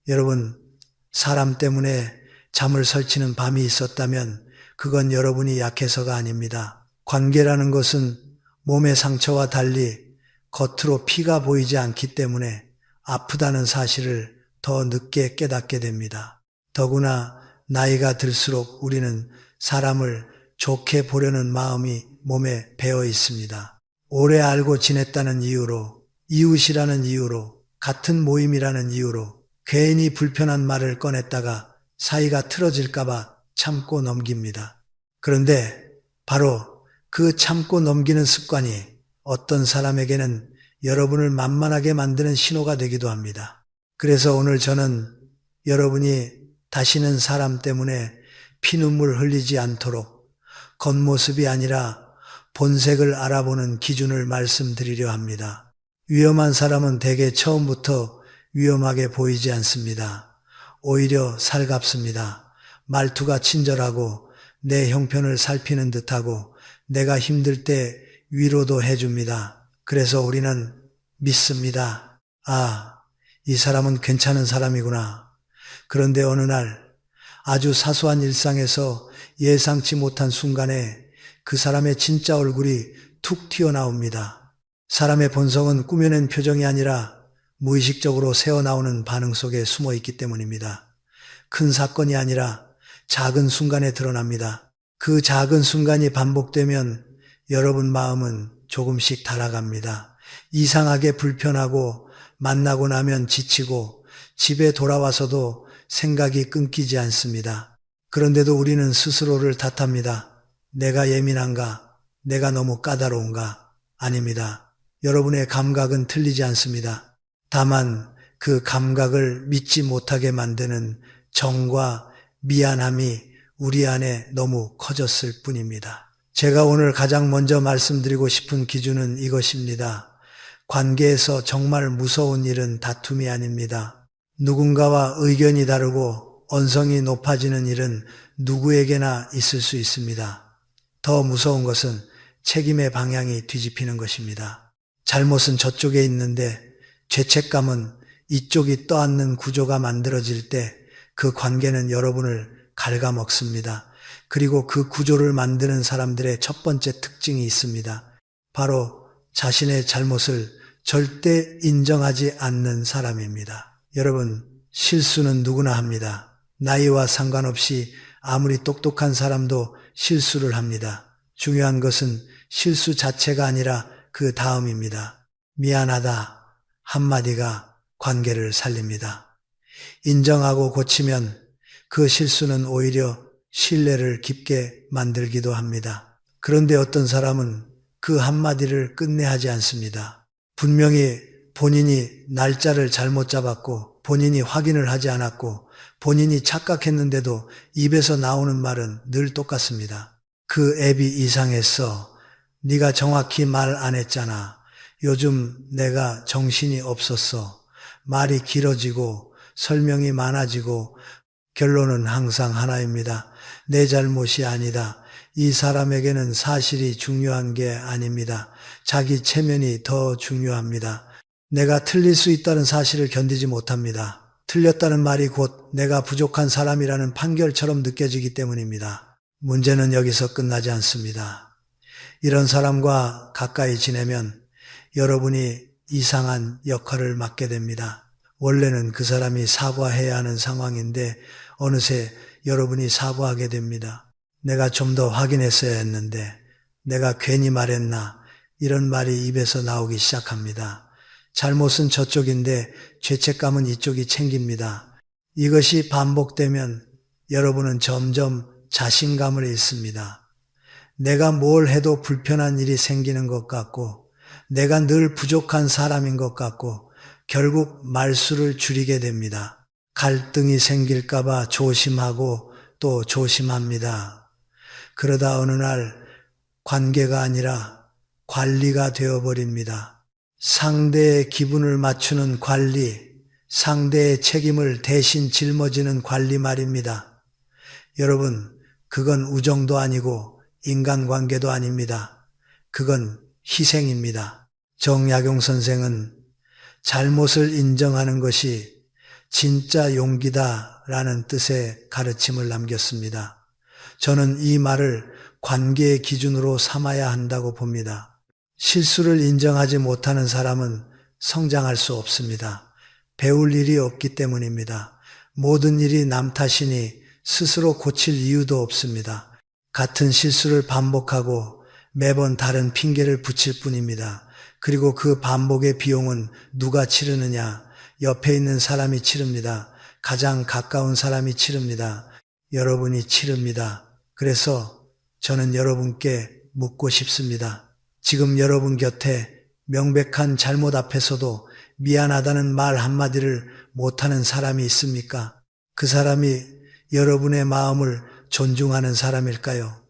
여러분, 사람 때문에 잠을 설치는 밤이 있었다면 그건 여러분이 약해서가 아닙니다. 관계라는 것은 몸의 상처와 달리 겉으로 피가 보이지 않기 때문에 아프다는 사실을 더 늦게 깨닫게 됩니다. 더구나 나이가 들수록 우리는 사람을 좋게 보려는 마음이 몸에 배어 있습니다. 오래 알고 지냈다는 이유로, 이웃이라는 이유로, 같은 모임이라는 이유로 괜히 불편한 말을 꺼냈다가 사이가 틀어질까봐 참고 넘깁니다. 그런데 바로 그 참고 넘기는 습관이 어떤 사람에게는 여러분을 만만하게 만드는 신호가 되기도 합니다. 그래서 오늘 저는 여러분이 다시는 사람 때문에 피눈물 흘리지 않도록 겉모습이 아니라 본색을 알아보는 기준을 말씀드리려 합니다. 위험한 사람은 대개 처음부터 위험하게 보이지 않습니다. 오히려 살갑습니다. 말투가 친절하고 내 형편을 살피는 듯하고 내가 힘들 때 위로도 해줍니다. 그래서 우리는 믿습니다. 아, 이 사람은 괜찮은 사람이구나. 그런데 어느 날 아주 사소한 일상에서 예상치 못한 순간에 그 사람의 진짜 얼굴이 툭 튀어나옵니다. 사람의 본성은 꾸며낸 표정이 아니라 무의식적으로 새어나오는 반응 속에 숨어 있기 때문입니다. 큰 사건이 아니라 작은 순간에 드러납니다. 그 작은 순간이 반복되면 여러분 마음은 조금씩 달아갑니다. 이상하게 불편하고 만나고 나면 지치고 집에 돌아와서도 생각이 끊기지 않습니다. 그런데도 우리는 스스로를 탓합니다. 내가 예민한가? 내가 너무 까다로운가? 아닙니다. 여러분의 감각은 틀리지 않습니다. 다만 그 감각을 믿지 못하게 만드는 정과 미안함이 우리 안에 너무 커졌을 뿐입니다. 제가 오늘 가장 먼저 말씀드리고 싶은 기준은 이것입니다. 관계에서 정말 무서운 일은 다툼이 아닙니다. 누군가와 의견이 다르고 언성이 높아지는 일은 누구에게나 있을 수 있습니다. 더 무서운 것은 책임의 방향이 뒤집히는 것입니다. 잘못은 저쪽에 있는데 죄책감은 이쪽이 떠안는 구조가 만들어질 때 그 관계는 여러분을 갉아먹습니다. 그리고 그 구조를 만드는 사람들의 첫 번째 특징이 있습니다. 바로 자신의 잘못을 절대 인정하지 않는 사람입니다. 여러분, 실수는 누구나 합니다. 나이와 상관없이 아무리 똑똑한 사람도 실수를 합니다. 중요한 것은 실수 자체가 아니라 그 다음입니다. 미안하다 한마디가 관계를 살립니다. 인정하고 고치면 그 실수는 오히려 신뢰를 깊게 만들기도 합니다. 그런데 어떤 사람은 그 한마디를 끝내 하지 않습니다. 분명히 본인이 날짜를 잘못 잡았고 본인이 확인을 하지 않았고 본인이 착각했는데도 입에서 나오는 말은 늘 똑같습니다. 그 앱이 이상했어. 네가 정확히 말 안 했잖아. 요즘 내가 정신이 없었어. 말이 길어지고 설명이 많아지고 결론은 항상 하나입니다. 내 잘못이 아니다. 이 사람에게는 사실이 중요한 게 아닙니다. 자기 체면이 더 중요합니다. 내가 틀릴 수 있다는 사실을 견디지 못합니다. 틀렸다는 말이 곧 내가 부족한 사람이라는 판결처럼 느껴지기 때문입니다. 문제는 여기서 끝나지 않습니다. 이런 사람과 가까이 지내면 여러분이 이상한 역할을 맡게 됩니다. 원래는 그 사람이 사과해야 하는 상황인데 어느새 여러분이 사과하게 됩니다. 내가 좀 더 확인했어야 했는데 내가 괜히 말했나 이런 말이 입에서 나오기 시작합니다. 잘못은 저쪽인데 죄책감은 이쪽이 챙깁니다. 이것이 반복되면 여러분은 점점 자신감을 잃습니다. 내가 뭘 해도 불편한 일이 생기는 것 같고 내가 늘 부족한 사람인 것 같고 결국 말수를 줄이게 됩니다. 갈등이 생길까봐 조심하고 또 조심합니다. 그러다 어느 날 관계가 아니라 관리가 되어버립니다. 상대의 기분을 맞추는 관리, 상대의 책임을 대신 짊어지는 관리 말입니다. 여러분, 그건 우정도 아니고 인간관계도 아닙니다. 그건 희생입니다. 정약용 선생은 잘못을 인정하는 것이 진짜 용기다 라는 뜻의 가르침을 남겼습니다. 저는 이 말을 관계의 기준으로 삼아야 한다고 봅니다. 실수를 인정하지 못하는 사람은 성장할 수 없습니다. 배울 일이 없기 때문입니다. 모든 일이 남 탓이니 스스로 고칠 이유도 없습니다. 같은 실수를 반복하고 매번 다른 핑계를 붙일 뿐입니다. 그리고 그 반복의 비용은 누가 치르느냐? 옆에 있는 사람이 치릅니다. 가장 가까운 사람이 치릅니다. 여러분이 치릅니다. 그래서 저는 여러분께 묻고 싶습니다. 지금 여러분 곁에 명백한 잘못 앞에서도 미안하다는 말 한마디를 못하는 사람이 있습니까? 그 사람이 여러분의 마음을 존중하는 사람일까요?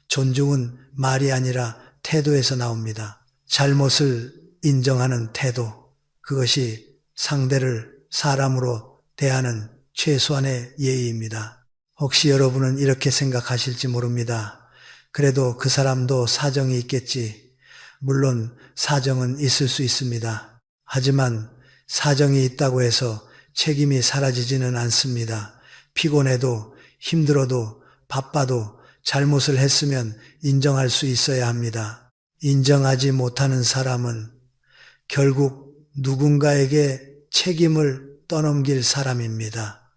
존중은 말이 아니라 태도에서 나옵니다. 잘못을 인정하는 태도, 그것이 상대를 사람으로 대하는 최소한의 예의입니다. 혹시 여러분은 이렇게 생각하실지 모릅니다. 그래도 그 사람도 사정이 있겠지. 물론 사정은 있을 수 있습니다. 하지만 사정이 있다고 해서 책임이 사라지지는 않습니다. 피곤해도 힘들어도 바빠도 잘못을 했으면 인정할 수 있어야 합니다. 인정하지 못하는 사람은 결국 누군가에게 책임을 떠넘길 사람입니다.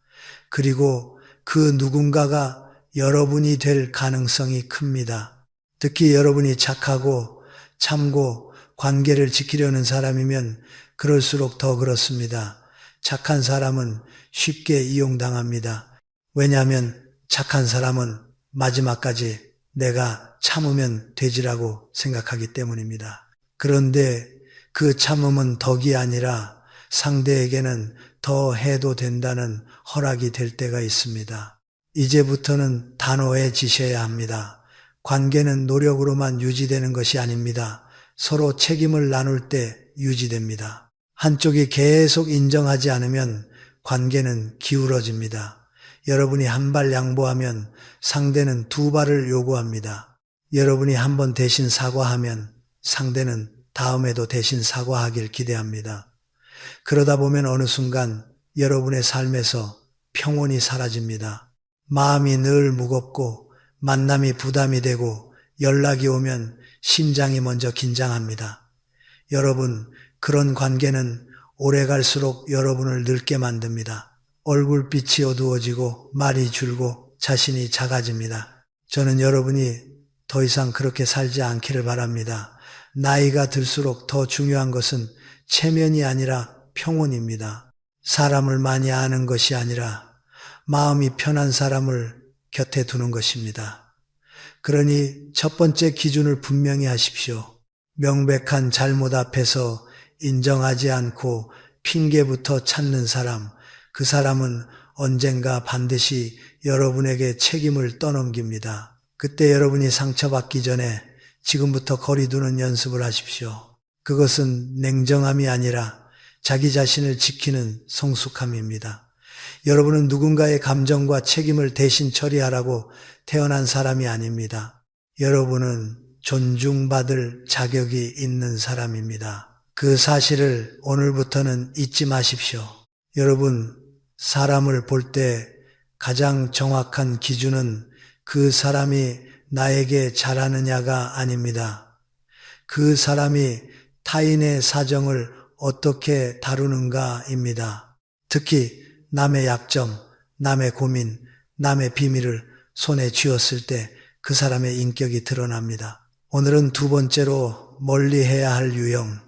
그리고 그 누군가가 여러분이 될 가능성이 큽니다. 특히 여러분이 착하고 참고 관계를 지키려는 사람이면 그럴수록 더 그렇습니다. 착한 사람은 쉽게 이용당합니다. 왜냐하면 착한 사람은 마지막까지 내가 참으면 되지라고 생각하기 때문입니다. 그런데 그 참음은 덕이 아니라 상대에게는 더 해도 된다는 허락이 될 때가 있습니다. 이제부터는 단호해지셔야 합니다. 관계는 노력으로만 유지되는 것이 아닙니다. 서로 책임을 나눌 때 유지됩니다. 한쪽이 계속 인정하지 않으면 관계는 기울어집니다. 여러분이 한 발 양보하면 상대는 두 발을 요구합니다. 여러분이 한 번 대신 사과하면 상대는 다음에도 대신 사과하길 기대합니다. 그러다 보면 어느 순간 여러분의 삶에서 평온이 사라집니다. 마음이 늘 무겁고 만남이 부담이 되고 연락이 오면 심장이 먼저 긴장합니다. 여러분, 그런 관계는 오래 갈수록 여러분을 늙게 만듭니다. 얼굴빛이 어두워지고 말이 줄고 자신이 작아집니다. 저는 여러분이 더 이상 그렇게 살지 않기를 바랍니다. 나이가 들수록 더 중요한 것은 체면이 아니라 평온입니다. 사람을 많이 아는 것이 아니라 마음이 편한 사람을 곁에 두는 것입니다. 그러니 첫 번째 기준을 분명히 하십시오. 명백한 잘못 앞에서 인정하지 않고 핑계부터 찾는 사람, 그 사람은 언젠가 반드시 여러분에게 책임을 떠넘깁니다. 그때 여러분이 상처받기 전에 지금부터 거리 두는 연습을 하십시오. 그것은 냉정함이 아니라 자기 자신을 지키는 성숙함입니다. 여러분은 누군가의 감정과 책임을 대신 처리하라고 태어난 사람이 아닙니다. 여러분은 존중받을 자격이 있는 사람입니다. 그 사실을 오늘부터는 잊지 마십시오. 여러분, 사람을 볼 때 가장 정확한 기준은 그 사람이 나에게 잘하느냐가 아닙니다. 그 사람이 타인의 사정을 어떻게 다루는가입니다. 특히 남의 약점, 남의 고민, 남의 비밀을 손에 쥐었을 때 그 사람의 인격이 드러납니다. 오늘은 두 번째로 멀리해야 할 유형,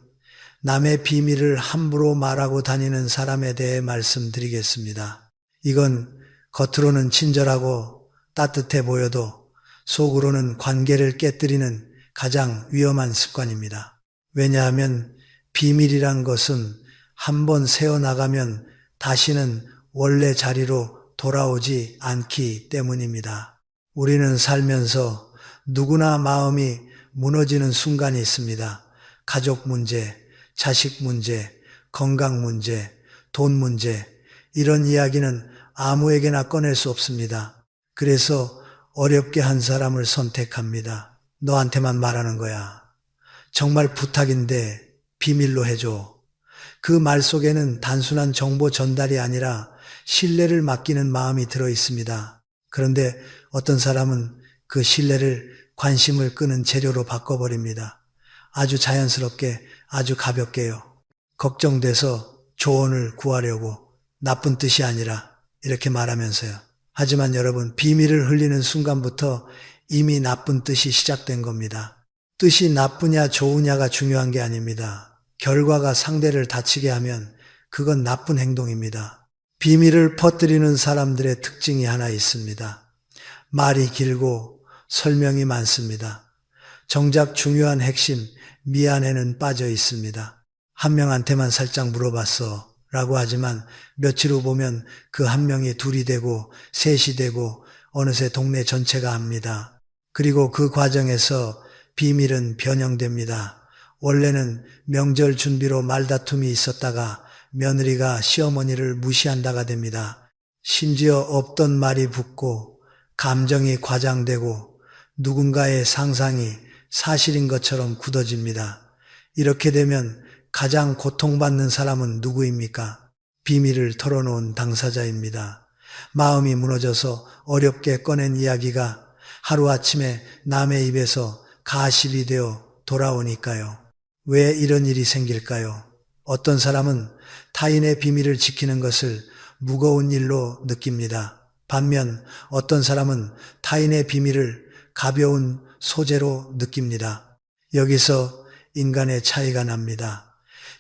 남의 비밀을 함부로 말하고 다니는 사람에 대해 말씀드리겠습니다. 이건 겉으로는 친절하고 따뜻해 보여도 속으로는 관계를 깨뜨리는 가장 위험한 습관입니다. 왜냐하면 비밀이란 것은 한번 새어나가면 다시는 원래 자리로 돌아오지 않기 때문입니다. 우리는 살면서 누구나 마음이 무너지는 순간이 있습니다. 가족 문제, 자식 문제, 건강 문제, 돈 문제, 이런 이야기는 아무에게나 꺼낼 수 없습니다. 그래서 어렵게 한 사람을 선택합니다. 너한테만 말하는 거야. 정말 부탁인데 비밀로 해줘. 그 말 속에는 단순한 정보 전달이 아니라 신뢰를 맡기는 마음이 들어 있습니다. 그런데 어떤 사람은 그 신뢰를 관심을 끄는 재료로 바꿔버립니다. 아주 자연스럽게, 아주 가볍게요. 걱정돼서 조언을 구하려고, 나쁜 뜻이 아니라 이렇게 말하면서요. 하지만 여러분, 비밀을 흘리는 순간부터 이미 나쁜 뜻이 시작된 겁니다. 뜻이 나쁘냐 좋으냐가 중요한 게 아닙니다. 결과가 상대를 다치게 하면 그건 나쁜 행동입니다. 비밀을 퍼뜨리는 사람들의 특징이 하나 있습니다. 말이 길고 설명이 많습니다. 정작 중요한 핵심, 미안해는 빠져 있습니다. 한 명한테만 살짝 물어봤어 라고 하지만 며칠 후 보면 그 한 명이 둘이 되고 셋이 되고 어느새 동네 전체가 압니다. 그리고 그 과정에서 비밀은 변형됩니다. 원래는 명절 준비로 말다툼이 있었다가 며느리가 시어머니를 무시한다가 됩니다. 심지어 없던 말이 붙고 감정이 과장되고 누군가의 상상이 사실인 것처럼 굳어집니다. 이렇게 되면 가장 고통받는 사람은 누구입니까? 비밀을 털어놓은 당사자입니다. 마음이 무너져서 어렵게 꺼낸 이야기가 하루아침에 남의 입에서 가십이 되어 돌아오니까요. 왜 이런 일이 생길까요? 어떤 사람은 타인의 비밀을 지키는 것을 무거운 일로 느낍니다. 반면 어떤 사람은 타인의 비밀을 가벼운 소재로 느낍니다. 여기서 인간의 차이가 납니다.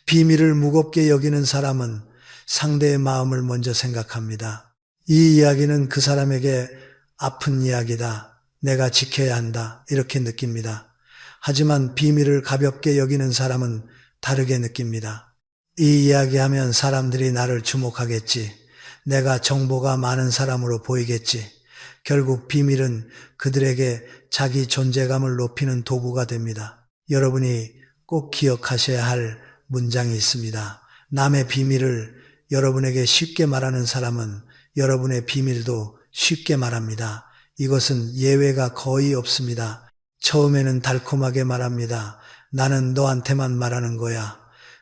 비밀을 무겁게 여기는 사람은 상대의 마음을 먼저 생각합니다. 이 이야기는 그 사람에게 아픈 이야기다. 내가 지켜야 한다. 이렇게 느낍니다. 하지만 비밀을 가볍게 여기는 사람은 다르게 느낍니다. 이 이야기하면 사람들이 나를 주목하겠지. 내가 정보가 많은 사람으로 보이겠지. 결국 비밀은 그들에게 자기 존재감을 높이는 도구가 됩니다. 여러분이 꼭 기억하셔야 할 문장이 있습니다. 남의 비밀을 여러분에게 쉽게 말하는 사람은 여러분의 비밀도 쉽게 말합니다. 이것은 예외가 거의 없습니다. 처음에는 달콤하게 말합니다. 나는 너한테만 말하는 거야.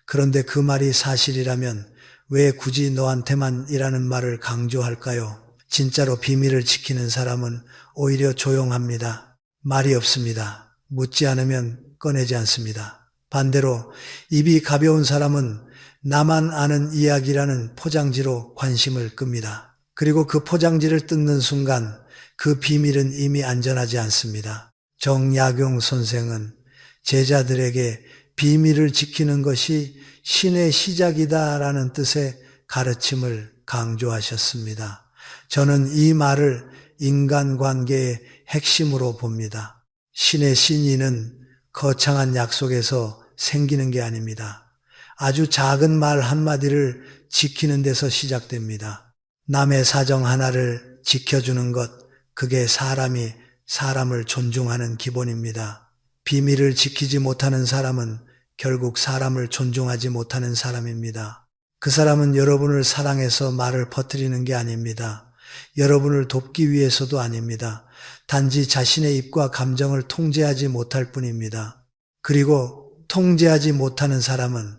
그런데 그 말이 사실이라면 왜 굳이 너한테만이라는 말을 강조할까요? 진짜로 비밀을 지키는 사람은 오히려 조용합니다. 말이 없습니다. 묻지 않으면 꺼내지 않습니다. 반대로 입이 가벼운 사람은 나만 아는 이야기라는 포장지로 관심을 끕니다. 그리고 그 포장지를 뜯는 순간 그 비밀은 이미 안전하지 않습니다. 정약용 선생은 제자들에게 비밀을 지키는 것이 신의 시작이다라는 뜻의 가르침을 강조하셨습니다. 저는 이 말을 인간관계의 핵심으로 봅니다. 신의 신의는 거창한 약속에서 생기는 게 아닙니다. 아주 작은 말 한마디를 지키는 데서 시작됩니다. 남의 사정 하나를 지켜주는 것, 그게 사람이 사람을 존중하는 기본입니다. 비밀을 지키지 못하는 사람은 결국 사람을 존중하지 못하는 사람입니다. 그 사람은 여러분을 사랑해서 말을 퍼뜨리는 게 아닙니다. 여러분을 돕기 위해서도 아닙니다. 단지 자신의 입과 감정을 통제하지 못할 뿐입니다. 그리고 통제하지 못하는 사람은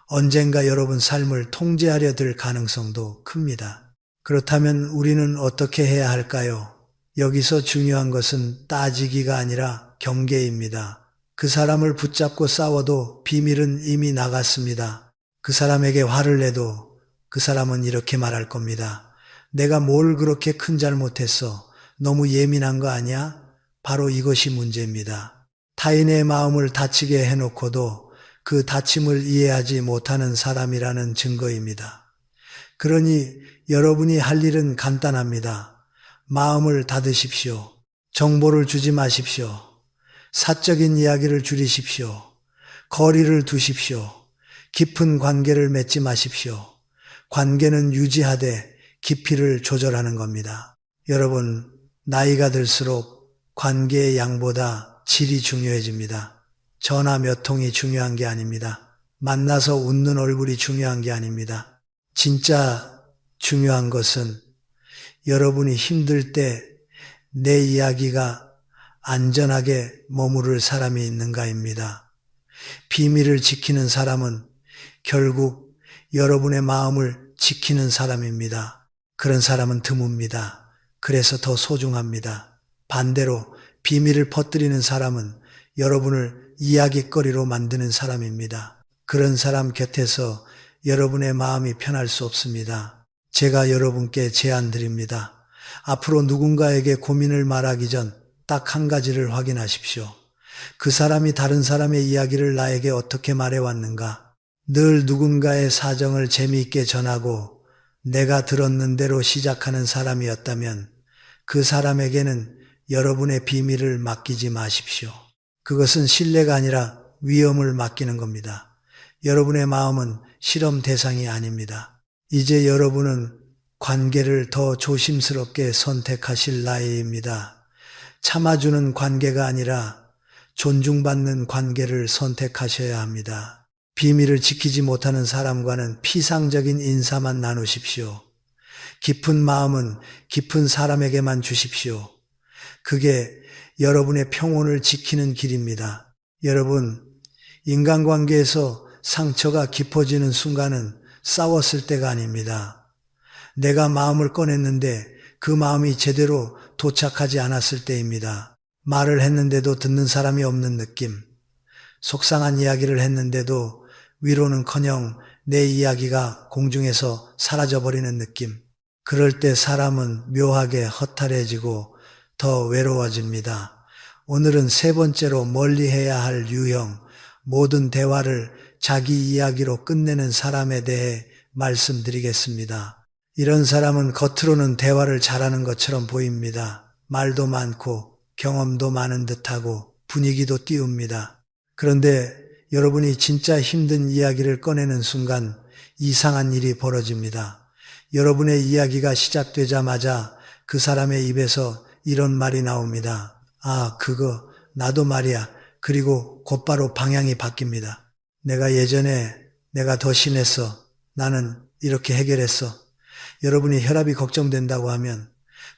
언젠가 여러분 삶을 통제하려 들 가능성도 큽니다. 그렇다면 우리는 어떻게 해야 할까요? 여기서 중요한 것은 따지기가 아니라 경계입니다. 그 사람을 붙잡고 싸워도 비밀은 이미 나갔습니다. 그 사람에게 화를 내도 그 사람은 이렇게 말할 겁니다. 내가 뭘 그렇게 큰 잘못했어? 너무 예민한 거 아니야? 바로 이것이 문제입니다. 타인의 마음을 다치게 해놓고도 그 다침을 이해하지 못하는 사람이라는 증거입니다. 그러니 여러분이 할 일은 간단합니다. 마음을 닫으십시오. 정보를 주지 마십시오. 사적인 이야기를 줄이십시오. 거리를 두십시오. 깊은 관계를 맺지 마십시오. 관계는 유지하되 깊이를 조절하는 겁니다. 여러분, 나이가 들수록 관계의 양보다 질이 중요해집니다. 전화 몇 통이 중요한 게 아닙니다. 만나서 웃는 얼굴이 중요한 게 아닙니다. 진짜 중요한 것은 여러분이 힘들 때 내 이야기가 안전하게 머무를 사람이 있는가입니다. 비밀을 지키는 사람은 결국 여러분의 마음을 지키는 사람입니다. 그런 사람은 드뭅니다. 그래서 더 소중합니다. 반대로 비밀을 퍼뜨리는 사람은 여러분을 이야깃거리로 만드는 사람입니다. 그런 사람 곁에서 여러분의 마음이 편할 수 없습니다. 제가 여러분께 제안 드립니다. 앞으로 누군가에게 고민을 말하기 전 딱 한 가지를 확인하십시오. 그 사람이 다른 사람의 이야기를 나에게 어떻게 말해왔는가? 늘 누군가의 사정을 재미있게 전하고 내가 들었는 대로 시작하는 사람이었다면 그 사람에게는 여러분의 비밀을 맡기지 마십시오. 그것은 신뢰가 아니라 위험을 맡기는 겁니다. 여러분의 마음은 실험 대상이 아닙니다. 이제 여러분은 관계를 더 조심스럽게 선택하실 나이입니다. 참아주는 관계가 아니라 존중받는 관계를 선택하셔야 합니다. 비밀을 지키지 못하는 사람과는 피상적인 인사만 나누십시오. 깊은 마음은 깊은 사람에게만 주십시오. 그게 여러분의 평온을 지키는 길입니다. 여러분, 인간관계에서 상처가 깊어지는 순간은 싸웠을 때가 아닙니다. 내가 마음을 꺼냈는데 그 마음이 제대로 도착하지 않았을 때입니다. 말을 했는데도 듣는 사람이 없는 느낌. 속상한 이야기를 했는데도 위로는커녕 내 이야기가 공중에서 사라져버리는 느낌. 그럴 때 사람은 묘하게 허탈해지고 더 외로워집니다. 오늘은 세 번째로 멀리해야 할 유형, 모든 대화를 자기 이야기로 끝내는 사람에 대해 말씀드리겠습니다. 이런 사람은 겉으로는 대화를 잘하는 것처럼 보입니다. 말도 많고 경험도 많은 듯하고 분위기도 띄웁니다. 그런데 여러분이 진짜 힘든 이야기를 꺼내는 순간 이상한 일이 벌어집니다. 여러분의 이야기가 시작되자마자 그 사람의 입에서 이런 말이 나옵니다. 아, 그거 나도 말이야. 그리고 곧바로 방향이 바뀝니다. 내가 더 심했어. 나는 이렇게 해결했어. 여러분이 혈압이 걱정된다고 하면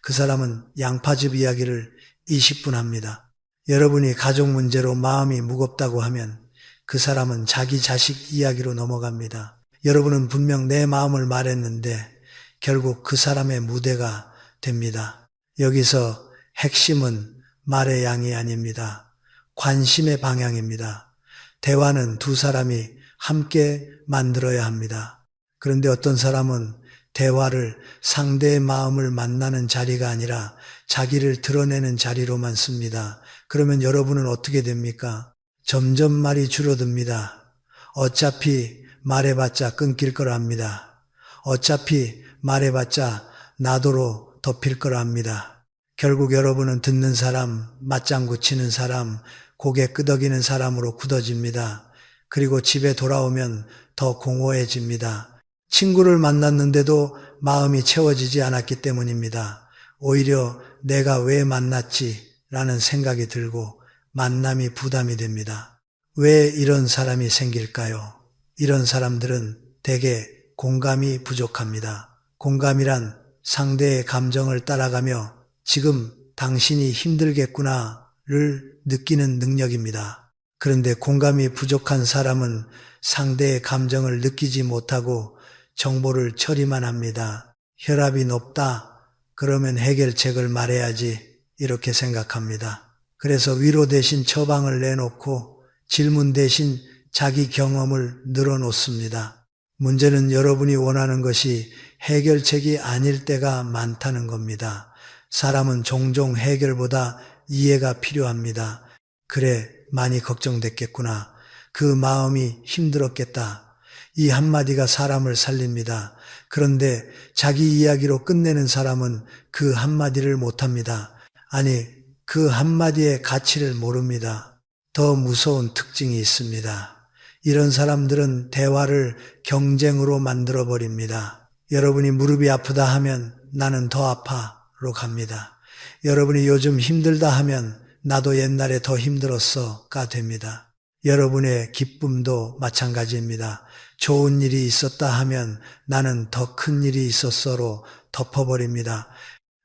그 사람은 양파즙 이야기를 20분 합니다. 여러분이 가족 문제로 마음이 무겁다고 하면 그 사람은 자기 자식 이야기로 넘어갑니다. 여러분은 분명 내 마음을 말했는데 결국 그 사람의 무대가 됩니다. 여기서 핵심은 말의 양이 아닙니다. 관심의 방향입니다. 대화는 두 사람이 함께 만들어야 합니다. 그런데 어떤 사람은 대화를 상대의 마음을 만나는 자리가 아니라 자기를 드러내는 자리로만 씁니다. 그러면 여러분은 어떻게 됩니까? 점점 말이 줄어듭니다. 어차피 말해봤자 끊길 거라 합니다. 어차피 말해봤자 나도로 덮일 거라 합니다. 결국 여러분은 듣는 사람, 맞장구 치는 사람, 고개 끄덕이는 사람으로 굳어집니다. 그리고 집에 돌아오면 더 공허해집니다. 친구를 만났는데도 마음이 채워지지 않았기 때문입니다. 오히려 내가 왜 만났지? 라는 생각이 들고 만남이 부담이 됩니다. 왜 이런 사람이 생길까요? 이런 사람들은 대개 공감이 부족합니다. 공감이란 상대의 감정을 따라가며 지금 당신이 힘들겠구나를 느끼는 능력입니다. 그런데 공감이 부족한 사람은 상대의 감정을 느끼지 못하고 정보를 처리만 합니다. 혈압이 높다? 그러면 해결책을 말해야지 이렇게 생각합니다. 그래서 위로 대신 처방을 내놓고 질문 대신 자기 경험을 늘어놓습니다. 문제는 여러분이 원하는 것이 해결책이 아닐 때가 많다는 겁니다. 사람은 종종 해결보다 이해가 필요합니다. 그래, 많이 걱정됐겠구나. 그 마음이 힘들었겠다. 이 한마디가 사람을 살립니다. 그런데 자기 이야기로 끝내는 사람은 그 한마디를 못합니다. 아니, 그 한마디의 가치를 모릅니다. 더 무서운 특징이 있습니다. 이런 사람들은 대화를 경쟁으로 만들어버립니다. 여러분이 무릎이 아프다 하면 나는 더 아파로 갑니다. 여러분이 요즘 힘들다 하면 나도 옛날에 더 힘들었어가 됩니다. 여러분의 기쁨도 마찬가지입니다. 좋은 일이 있었다 하면 나는 더 큰 일이 있었어로 덮어버립니다.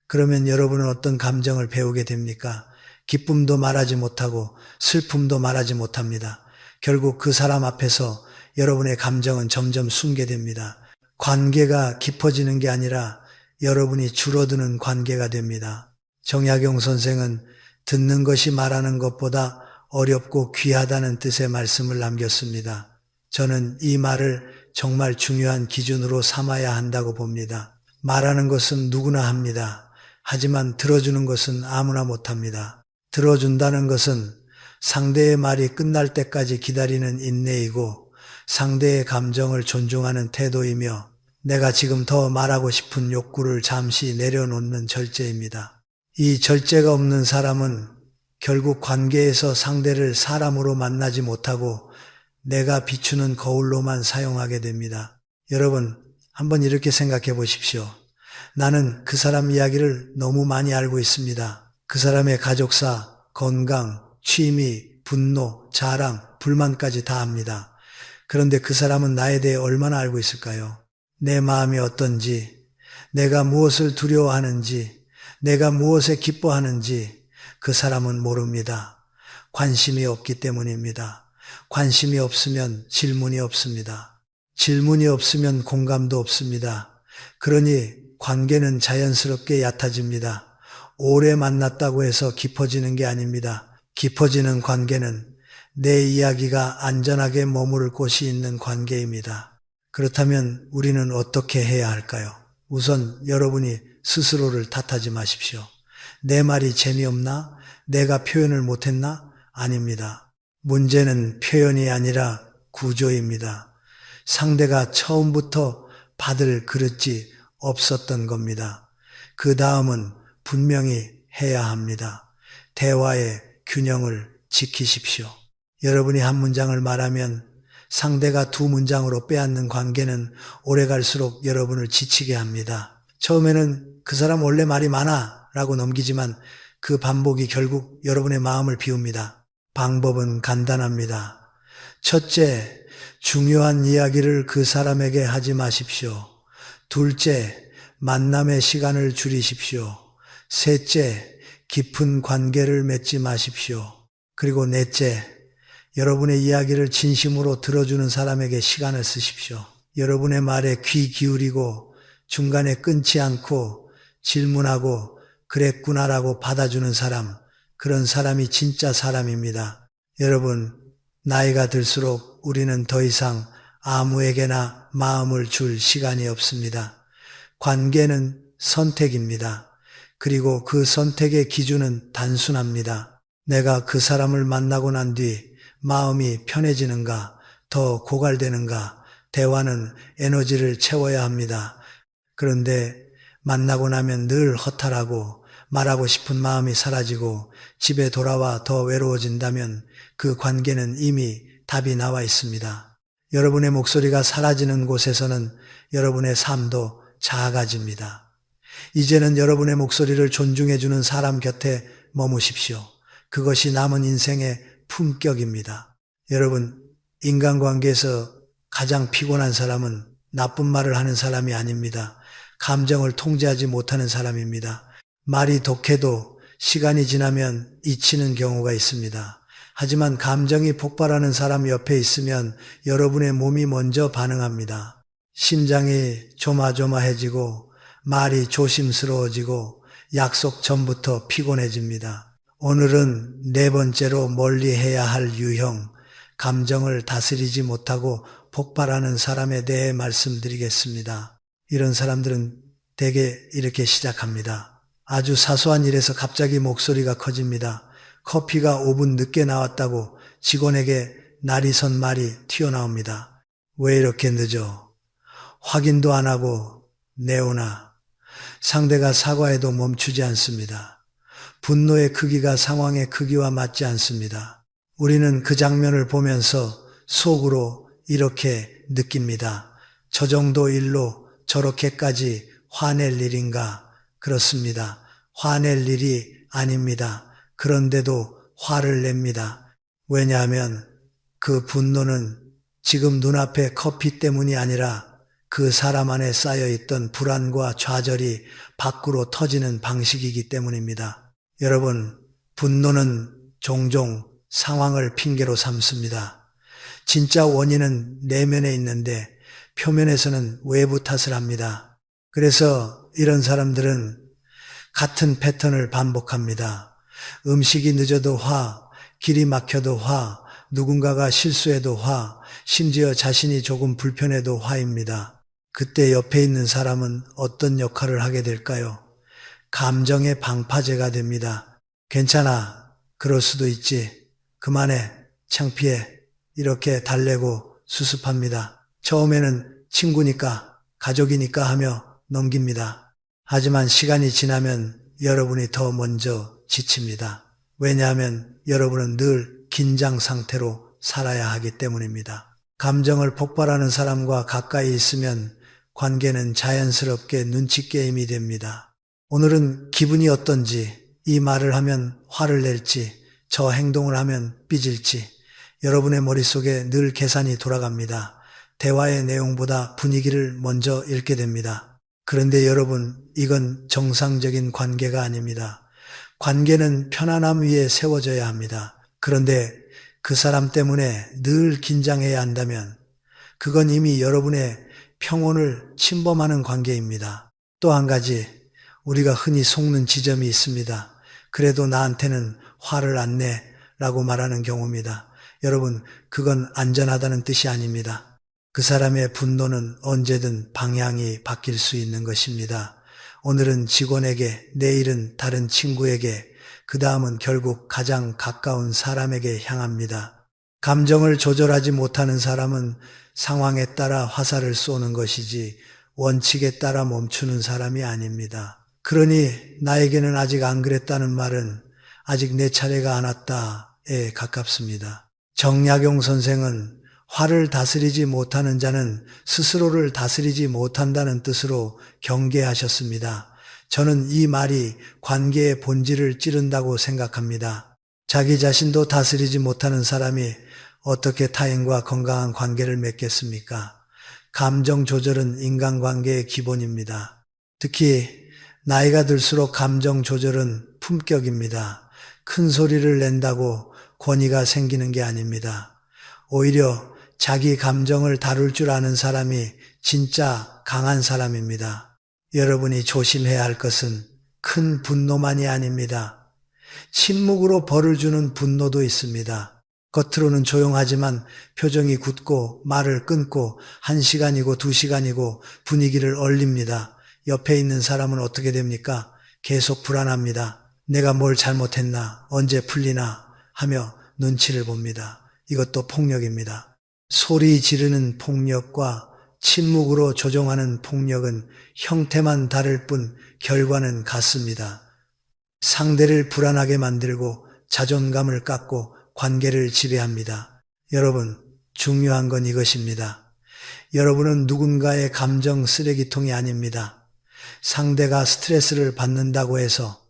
그러면 여러분은 어떤 감정을 배우게 됩니까? 기쁨도 말하지 못하고 슬픔도 말하지 못합니다. 결국 그 사람 앞에서 여러분의 감정은 점점 숨게 됩니다. 관계가 깊어지는 게 아니라 여러분이 줄어드는 관계가 됩니다. 정약용 선생은 듣는 것이 말하는 것보다 어렵고 귀하다는 뜻의 말씀을 남겼습니다. 저는 이 말을 정말 중요한 기준으로 삼아야 한다고 봅니다. 말하는 것은 누구나 합니다. 하지만 들어주는 것은 아무나 못합니다. 들어준다는 것은 상대의 말이 끝날 때까지 기다리는 인내이고 상대의 감정을 존중하는 태도이며 내가 지금 더 말하고 싶은 욕구를 잠시 내려놓는 절제입니다. 이 절제가 없는 사람은 결국 관계에서 상대를 사람으로 만나지 못하고 내가 비추는 거울로만 사용하게 됩니다. 여러분, 한번 이렇게 생각해 보십시오. 나는 그 사람 이야기를 너무 많이 알고 있습니다. 그 사람의 가족사, 건강, 취미, 분노, 자랑, 불만까지 다 압니다. 그런데 그 사람은 나에 대해 얼마나 알고 있을까요? 내 마음이 어떤지, 내가 무엇을 두려워하는지, 내가 무엇에 기뻐하는지 그 사람은 모릅니다. 관심이 없기 때문입니다. 관심이 없으면 질문이 없습니다. 질문이 없으면 공감도 없습니다. 그러니 관계는 자연스럽게 얕아집니다. 오래 만났다고 해서 깊어지는 게 아닙니다. 깊어지는 관계는 내 이야기가 안전하게 머무를 곳이 있는 관계입니다. 그렇다면 우리는 어떻게 해야 할까요? 우선 여러분이 스스로를 탓하지 마십시오. 내 말이 재미없나? 내가 표현을 못했나? 아닙니다. 문제는 표현이 아니라 구조입니다. 상대가 처음부터 받을 그릇이 없었던 겁니다. 그 다음은 분명히 해야 합니다. 대화의 균형을 지키십시오. 여러분이 한 문장을 말하면 상대가 두 문장으로 빼앗는 관계는 오래 갈수록 여러분을 지치게 합니다. 처음에는 그 사람 원래 말이 많아 라고 넘기지만 그 반복이 결국 여러분의 마음을 비웁니다. 방법은 간단합니다. 첫째, 중요한 이야기를 그 사람에게 하지 마십시오. 둘째, 만남의 시간을 줄이십시오. 셋째, 깊은 관계를 맺지 마십시오. 그리고 넷째, 여러분의 이야기를 진심으로 들어주는 사람에게 시간을 쓰십시오. 여러분의 말에 귀 기울이고 중간에 끊지 않고 질문하고 그랬구나라고 받아주는 사람, 그런 사람이 진짜 사람입니다. 여러분, 나이가 들수록 우리는 더 이상 아무에게나 마음을 줄 시간이 없습니다. 관계는 선택입니다. 그리고 그 선택의 기준은 단순합니다. 내가 그 사람을 만나고 난 뒤 마음이 편해지는가, 더 고갈되는가, 대화는 에너지를 채워야 합니다. 그런데 만나고 나면 늘 허탈하고 말하고 싶은 마음이 사라지고 집에 돌아와 더 외로워진다면 그 관계는 이미 답이 나와 있습니다. 여러분의 목소리가 사라지는 곳에서는 여러분의 삶도 작아집니다. 이제는 여러분의 목소리를 존중해주는 사람 곁에 머무십시오. 그것이 남은 인생의 품격입니다. 여러분, 인간관계에서 가장 피곤한 사람은 나쁜 말을 하는 사람이 아닙니다. 감정을 통제하지 못하는 사람입니다. 말이 독해도 시간이 지나면 잊히는 경우가 있습니다. 하지만 감정이 폭발하는 사람 옆에 있으면 여러분의 몸이 먼저 반응합니다. 심장이 조마조마해지고 말이 조심스러워지고 약속 전부터 피곤해집니다. 오늘은 네 번째로 멀리해야 할 유형, 감정을 다스리지 못하고 폭발하는 사람에 대해 말씀드리겠습니다. 이런 사람들은 대개 이렇게 시작합니다. 아주 사소한 일에서 갑자기 목소리가 커집니다. 커피가 5분 늦게 나왔다고 직원에게 날이 선 말이 튀어나옵니다. 왜 이렇게 늦어? 확인도 안 하고 내오나. 상대가 사과해도 멈추지 않습니다. 분노의 크기가 상황의 크기와 맞지 않습니다. 우리는 그 장면을 보면서 속으로 이렇게 느낍니다. 저 정도 일로 저렇게까지 화낼 일인가? 그렇습니다. 화낼 일이 아닙니다. 그런데도 화를 냅니다. 왜냐하면 그 분노는 지금 눈앞의 커피 때문이 아니라 그 사람 안에 쌓여있던 불안과 좌절이 밖으로 터지는 방식이기 때문입니다. 여러분, 분노는 종종 상황을 핑계로 삼습니다. 진짜 원인은 내면에 있는데 표면에서는 외부 탓을 합니다. 그래서 이런 사람들은 같은 패턴을 반복합니다. 음식이 늦어도 화, 길이 막혀도 화, 누군가가 실수해도 화, 심지어 자신이 조금 불편해도 화입니다. 그때 옆에 있는 사람은 어떤 역할을 하게 될까요? 감정의 방파제가 됩니다. 괜찮아. 그럴 수도 있지. 그만해. 창피해. 이렇게 달래고 수습합니다. 처음에는 친구니까, 가족이니까 하며 넘깁니다. 하지만 시간이 지나면 여러분이 더 먼저 지칩니다. 왜냐하면 여러분은 늘 긴장 상태로 살아야 하기 때문입니다. 감정을 폭발하는 사람과 가까이 있으면 관계는 자연스럽게 눈치 게임이 됩니다. 오늘은 기분이 어떤지, 이 말을 하면 화를 낼지, 저 행동을 하면 삐질지, 여러분의 머릿속에 늘 계산이 돌아갑니다. 대화의 내용보다 분위기를 먼저 읽게 됩니다. 그런데 여러분, 이건 정상적인 관계가 아닙니다. 관계는 편안함 위에 세워져야 합니다. 그런데 그 사람 때문에 늘 긴장해야 한다면 그건 이미 여러분의 평온을 침범하는 관계입니다. 또 한 가지, 우리가 흔히 속는 지점이 있습니다. 그래도 나한테는 화를 안 내 라고 말하는 경우입니다. 여러분, 그건 안전하다는 뜻이 아닙니다. 그 사람의 분노는 언제든 방향이 바뀔 수 있는 것입니다. 오늘은 직원에게, 내일은 다른 친구에게, 그 다음은 결국 가장 가까운 사람에게 향합니다. 감정을 조절하지 못하는 사람은 상황에 따라 화살을 쏘는 것이지 원칙에 따라 멈추는 사람이 아닙니다. 그러니 나에게는 아직 안 그랬다는 말은 아직 내 차례가 안 왔다에 가깝습니다. 정약용 선생은 화를 다스리지 못하는 자는 스스로를 다스리지 못한다는 뜻으로 경계하셨습니다. 저는 이 말이 관계의 본질을 찌른다고 생각합니다. 자기 자신도 다스리지 못하는 사람이 어떻게 타인과 건강한 관계를 맺겠습니까? 감정 조절은 인간관계의 기본입니다. 특히 나이가 들수록 감정 조절은 품격입니다. 큰 소리를 낸다고 권위가 생기는 게 아닙니다. 오히려 자기 감정을 다룰 줄 아는 사람이 진짜 강한 사람입니다. 여러분이 조심해야 할 것은 큰 분노만이 아닙니다. 침묵으로 벌을 주는 분노도 있습니다. 겉으로는 조용하지만 표정이 굳고 말을 끊고 1시간이고 2시간이고 분위기를 얼립니다. 옆에 있는 사람은 어떻게 됩니까? 계속 불안합니다. 내가 뭘 잘못했나? 언제 풀리나? 하며 눈치를 봅니다. 이것도 폭력입니다. 소리 지르는 폭력과 침묵으로 조종하는 폭력은 형태만 다를 뿐 결과는 같습니다. 상대를 불안하게 만들고 자존감을 깎고 관계를 지배합니다. 여러분, 중요한 건 이것입니다. 여러분은 누군가의 감정 쓰레기통이 아닙니다. 상대가 스트레스를 받는다고 해서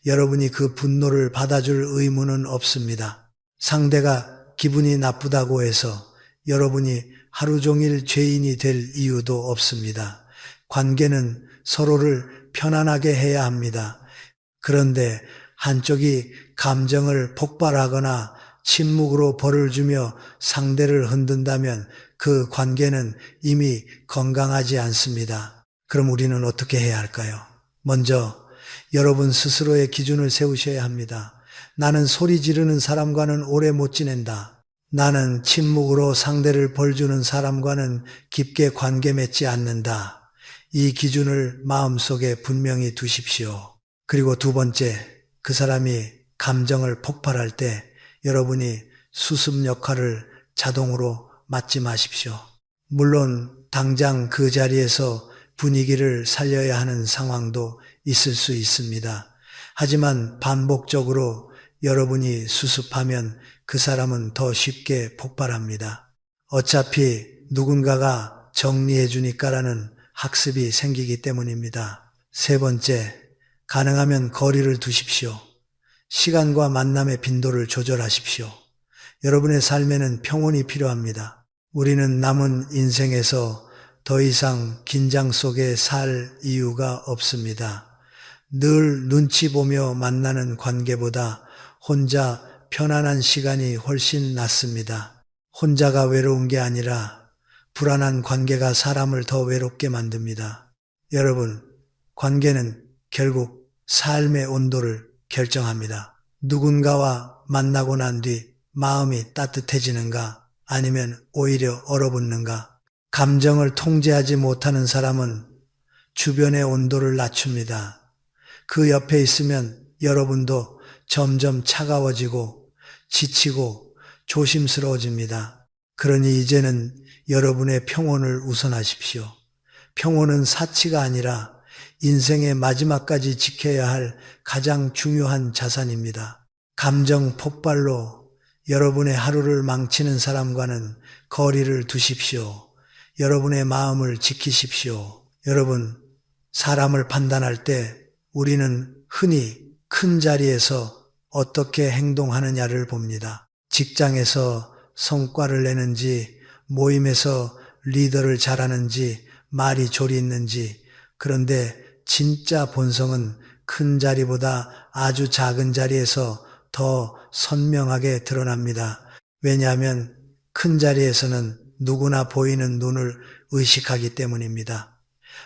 여러분이 그 분노를 받아줄 의무는 없습니다. 상대가 기분이 나쁘다고 해서 여러분이 하루 종일 죄인이 될 이유도 없습니다. 관계는 서로를 편안하게 해야 합니다. 그런데 한쪽이 감정을 폭발하거나 침묵으로 벌을 주며 상대를 흔든다면 그 관계는 이미 건강하지 않습니다. 그럼 우리는 어떻게 해야 할까요? 먼저 여러분 스스로의 기준을 세우셔야 합니다. 나는 소리 지르는 사람과는 오래 못 지낸다. 나는 침묵으로 상대를 벌주는 사람과는 깊게 관계 맺지 않는다. 이 기준을 마음속에 분명히 두십시오. 그리고 두 번째, 그 사람이 감정을 폭발할 때 여러분이 수습 역할을 자동으로 맡지 마십시오. 물론 당장 그 자리에서 분위기를 살려야 하는 상황도 있을 수 있습니다. 하지만 반복적으로 여러분이 수습하면 그 사람은 더 쉽게 폭발합니다. 어차피 누군가가 정리해 주니까라는 학습이 생기기 때문입니다. 세 번째, 가능하면 거리를 두십시오. 시간과 만남의 빈도를 조절하십시오. 여러분의 삶에는 평온이 필요합니다. 우리는 남은 인생에서 더 이상 긴장 속에 살 이유가 없습니다. 늘 눈치 보며 만나는 관계보다 혼자 편안한 시간이 훨씬 낫습니다. 혼자가 외로운 게 아니라 불안한 관계가 사람을 더 외롭게 만듭니다. 여러분, 관계는 결국 삶의 온도를 결정합니다. 누군가와 만나고 난 뒤 마음이 따뜻해지는가 아니면 오히려 얼어붙는가. 감정을 통제하지 못하는 사람은 주변의 온도를 낮춥니다. 그 옆에 있으면 여러분도 점점 차가워지고 지치고 조심스러워집니다. 그러니 이제는 여러분의 평온을 우선하십시오. 평온은 사치가 아니라 인생의 마지막까지 지켜야 할 가장 중요한 자산입니다. 감정 폭발로 여러분의 하루를 망치는 사람과는 거리를 두십시오. 여러분의 마음을 지키십시오. 여러분, 사람을 판단할 때 우리는 흔히 큰 자리에서 어떻게 행동하느냐를 봅니다. 직장에서 성과를 내는지, 모임에서 리더를 잘하는지, 말이 조리 있는지. 그런데 진짜 본성은 큰 자리보다 아주 작은 자리에서 더 선명하게 드러납니다. 왜냐하면 큰 자리에서는 누구나 보이는 눈을 의식하기 때문입니다.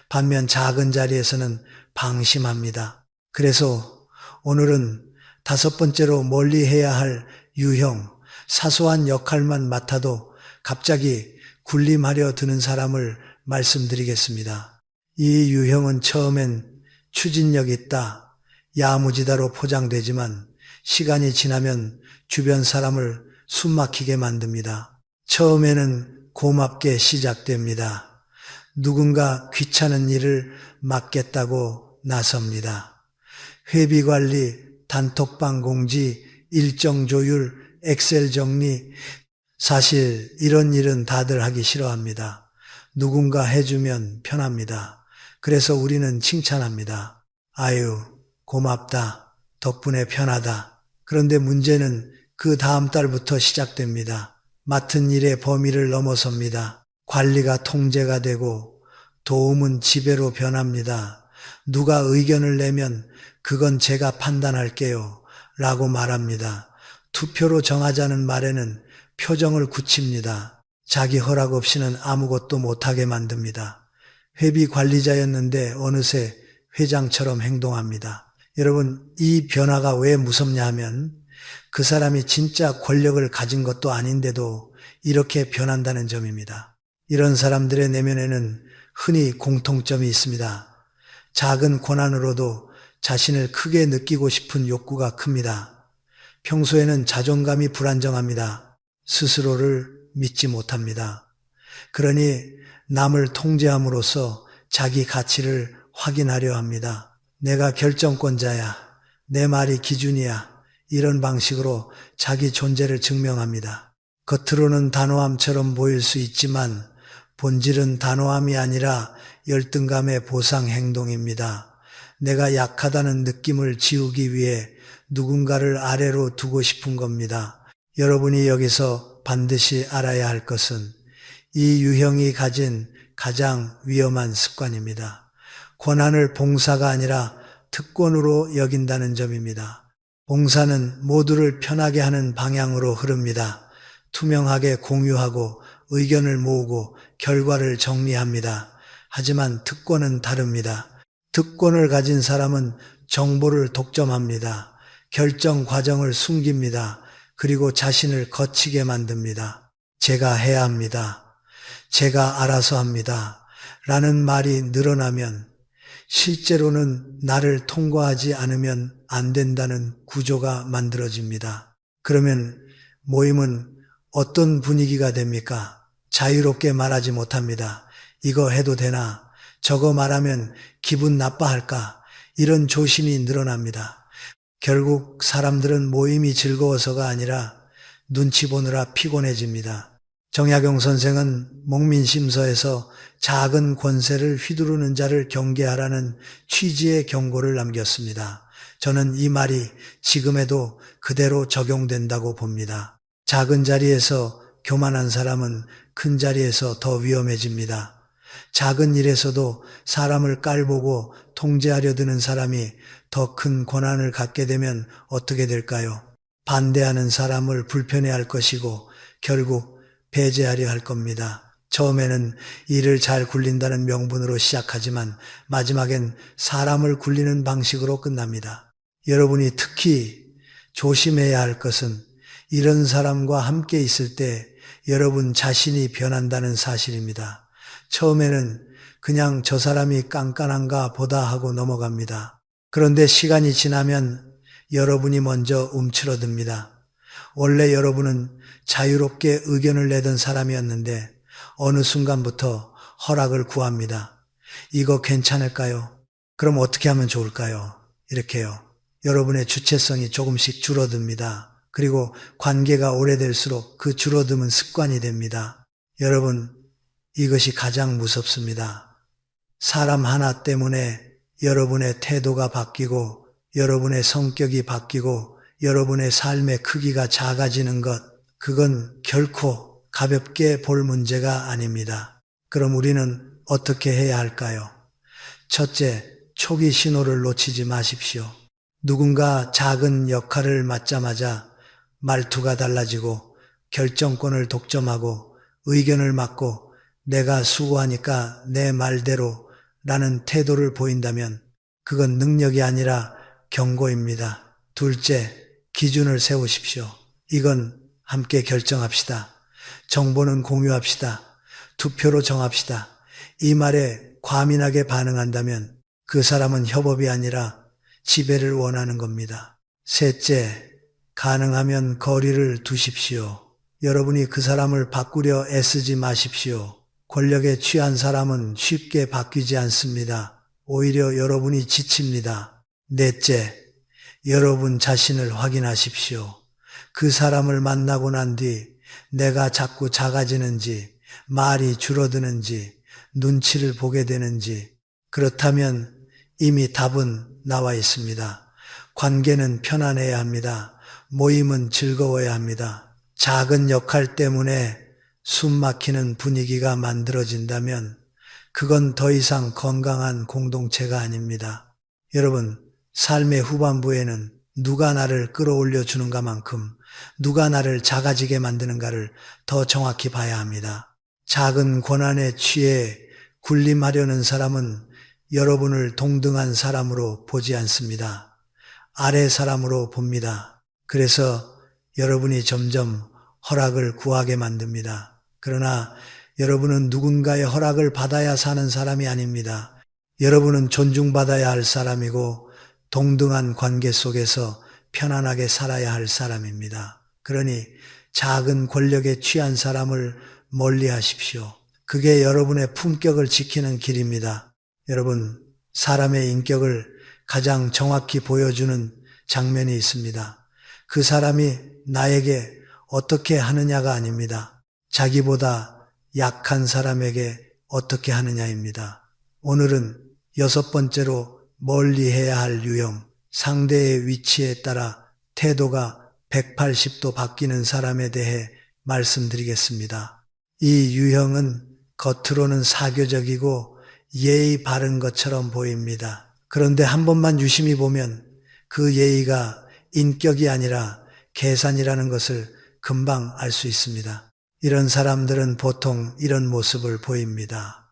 반면 작은 자리에서는 방심합니다. 그래서 오늘은 5번째로 멀리 해야 할 유형, 사소한 역할만 맡아도 갑자기 군림하려 드는 사람을 말씀드리겠습니다. 이 유형은 처음엔 추진력 있다, 야무지다로 포장되지만 시간이 지나면 주변 사람을 숨막히게 만듭니다. 처음에는 고맙게 시작됩니다. 누군가 귀찮은 일을 맡겠다고 나섭니다. 회비관리, 단톡방 공지, 일정 조율, 엑셀 정리. 사실 이런 일은 다들 하기 싫어합니다. 누군가 해주면 편합니다. 그래서 우리는 칭찬합니다. 아유, 고맙다. 덕분에 편하다. 그런데 문제는 그 다음 달부터 시작됩니다. 맡은 일의 범위를 넘어섭니다. 관리가 통제가 되고 도움은 지배로 변합니다. 누가 의견을 내면 그건 제가 판단할게요 라고 말합니다. 투표로 정하자는 말에는 표정을 굳힙니다. 자기 허락 없이는 아무것도 못하게 만듭니다. 회비 관리자였는데 어느새 회장처럼 행동합니다. 여러분, 이 변화가 왜 무섭냐 하면 그 사람이 진짜 권력을 가진 것도 아닌데도 이렇게 변한다는 점입니다. 이런 사람들의 내면에는 흔히 공통점이 있습니다. 작은 고난으로도 자신을 크게 느끼고 싶은 욕구가 큽니다. 평소에는 자존감이 불안정합니다. 스스로를 믿지 못합니다. 그러니 남을 통제함으로써 자기 가치를 확인하려 합니다. 내가 결정권자야. 내 말이 기준이야. 이런 방식으로 자기 존재를 증명합니다. 겉으로는 단호함처럼 보일 수 있지만 본질은 단호함이 아니라 열등감의 보상 행동입니다. 내가 약하다는 느낌을 지우기 위해 누군가를 아래로 두고 싶은 겁니다. 여러분이 여기서 반드시 알아야 할 것은 이 유형이 가진 가장 위험한 습관입니다. 권한을 봉사가 아니라 특권으로 여긴다는 점입니다. 봉사는 모두를 편하게 하는 방향으로 흐릅니다. 투명하게 공유하고 의견을 모으고 결과를 정리합니다. 하지만 특권은 다릅니다. 특권을 가진 사람은 정보를 독점합니다. 결정 과정을 숨깁니다. 그리고 자신을 거치게 만듭니다. 제가 해야 합니다. 제가 알아서 합니다. 라는 말이 늘어나면 실제로는 나를 통과하지 않으면 안 된다는 구조가 만들어집니다. 그러면 모임은 어떤 분위기가 됩니까? 자유롭게 말하지 못합니다. 이거 해도 되나? 저거 말하면 기분 나빠할까? 이런 조심이 늘어납니다. 결국 사람들은 모임이 즐거워서가 아니라 눈치 보느라 피곤해집니다. 정약용 선생은 목민심서에서 작은 권세를 휘두르는 자를 경계하라는 취지의 경고를 남겼습니다. 저는 이 말이 지금에도 그대로 적용된다고 봅니다. 작은 자리에서 교만한 사람은 큰 자리에서 더 위험해집니다. 작은 일에서도 사람을 깔보고 통제하려 드는 사람이 더 큰 권한을 갖게 되면 어떻게 될까요? 반대하는 사람을 불편해할 것이고 결국 배제하려 할 겁니다. 처음에는 일을 잘 굴린다는 명분으로 시작하지만 마지막엔 사람을 굴리는 방식으로 끝납니다. 여러분이 특히 조심해야 할 것은 이런 사람과 함께 있을 때 여러분 자신이 변한다는 사실입니다. 처음에는 그냥 저 사람이 깐깐한가 보다 하고 넘어갑니다. 그런데 시간이 지나면 여러분이 먼저 움츠러듭니다. 원래 여러분은 자유롭게 의견을 내던 사람이었는데 어느 순간부터 허락을 구합니다. 이거 괜찮을까요? 그럼 어떻게 하면 좋을까요? 이렇게요. 여러분의 주체성이 조금씩 줄어듭니다. 그리고 관계가 오래될수록 그 줄어듦은 습관이 됩니다. 여러분, 이것이 가장 무섭습니다. 사람 하나 때문에 여러분의 태도가 바뀌고 여러분의 성격이 바뀌고 여러분의 삶의 크기가 작아지는 것, 그건 결코 가볍게 볼 문제가 아닙니다. 그럼 우리는 어떻게 해야 할까요? 첫째, 초기 신호를 놓치지 마십시오. 누군가 작은 역할을 맡자마자 말투가 달라지고 결정권을 독점하고 의견을 맡고 내가 수고하니까 내 말대로 라는 태도를 보인다면 그건 능력이 아니라 경고입니다. 둘째, 기준을 세우십시오. 이건 함께 결정합시다. 정보는 공유합시다. 투표로 정합시다. 이 말에 과민하게 반응한다면 그 사람은 협업이 아니라 지배를 원하는 겁니다. 셋째, 가능하면 거리를 두십시오. 여러분이 그 사람을 바꾸려 애쓰지 마십시오. 권력에 취한 사람은 쉽게 바뀌지 않습니다. 오히려 여러분이 지칩니다. 넷째, 여러분 자신을 확인하십시오. 그 사람을 만나고 난 뒤 내가 자꾸 작아지는지, 말이 줄어드는지, 눈치를 보게 되는지, 그렇다면 이미 답은 나와 있습니다. 관계는 편안해야 합니다. 모임은 즐거워야 합니다. 작은 역할 때문에 숨 막히는 분위기가 만들어진다면 그건 더 이상 건강한 공동체가 아닙니다. 여러분, 삶의 후반부에는 누가 나를 끌어올려 주는가만큼 누가 나를 작아지게 만드는가를 더 정확히 봐야 합니다. 작은 권한에 취해 군림하려는 사람은 여러분을 동등한 사람으로 보지 않습니다. 아래 사람으로 봅니다. 그래서 여러분이 점점 허락을 구하게 만듭니다. 그러나 여러분은 누군가의 허락을 받아야 사는 사람이 아닙니다. 여러분은 존중받아야 할 사람이고 동등한 관계 속에서 편안하게 살아야 할 사람입니다. 그러니 작은 권력에 취한 사람을 멀리 하십시오. 그게 여러분의 품격을 지키는 길입니다. 여러분, 사람의 인격을 가장 정확히 보여주는 장면이 있습니다. 그 사람이 나에게 어떻게 하느냐가 아닙니다. 자기보다 약한 사람에게 어떻게 하느냐입니다. 오늘은 6번째로 멀리 해야 할 유형, 상대의 위치에 따라 태도가 180도 바뀌는 사람에 대해 말씀드리겠습니다. 이 유형은 겉으로는 사교적이고 예의 바른 것처럼 보입니다. 그런데 한 번만 유심히 보면 그 예의가 인격이 아니라 계산이라는 것을 금방 알 수 있습니다. 이런 사람들은 보통 이런 모습을 보입니다.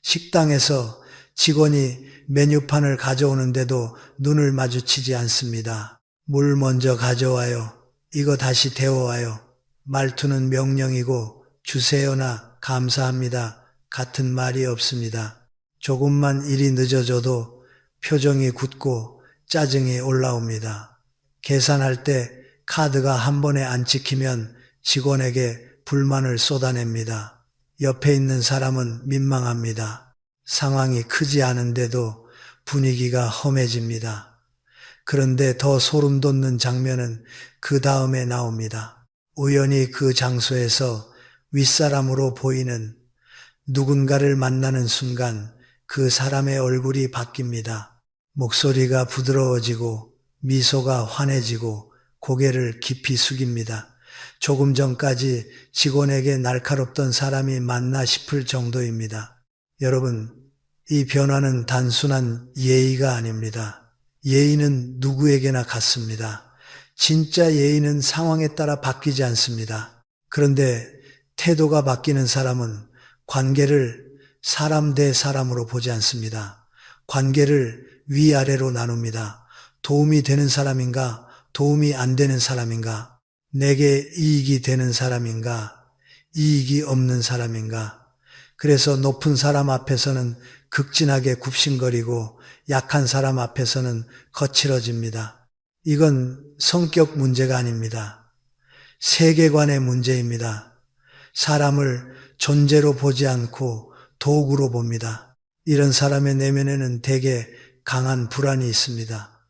식당에서 직원이 메뉴판을 가져오는데도 눈을 마주치지 않습니다. 물 먼저 가져와요. 이거 다시 데워와요. 말투는 명령이고 주세요나 감사합니다 같은 말이 없습니다. 조금만 일이 늦어져도 표정이 굳고 짜증이 올라옵니다. 계산할 때 카드가 한 번에 안 찍히면 직원에게 불만을 쏟아냅니다. 옆에 있는 사람은 민망합니다. 상황이 크지 않은데도 분위기가 험해집니다. 그런데 더 소름 돋는 장면은 그 다음에 나옵니다. 우연히 그 장소에서 윗사람으로 보이는 누군가를 만나는 순간 그 사람의 얼굴이 바뀝니다. 목소리가 부드러워지고 미소가 환해지고 고개를 깊이 숙입니다. 조금 전까지 직원에게 날카롭던 사람이 맞나 싶을 정도입니다. 여러분, 이 변화는 단순한 예의가 아닙니다. 예의는 누구에게나 같습니다. 진짜 예의는 상황에 따라 바뀌지 않습니다. 그런데 태도가 바뀌는 사람은 관계를 사람 대 사람으로 보지 않습니다. 관계를 위아래로 나눕니다. 도움이 되는 사람인가, 도움이 안 되는 사람인가, 내게 이익이 되는 사람인가, 이익이 없는 사람인가. 그래서 높은 사람 앞에서는 극진하게 굽신거리고 약한 사람 앞에서는 거칠어집니다. 이건 성격 문제가 아닙니다. 세계관의 문제입니다. 사람을 존재로 보지 않고 도구로 봅니다. 이런 사람의 내면에는 대개 강한 불안이 있습니다.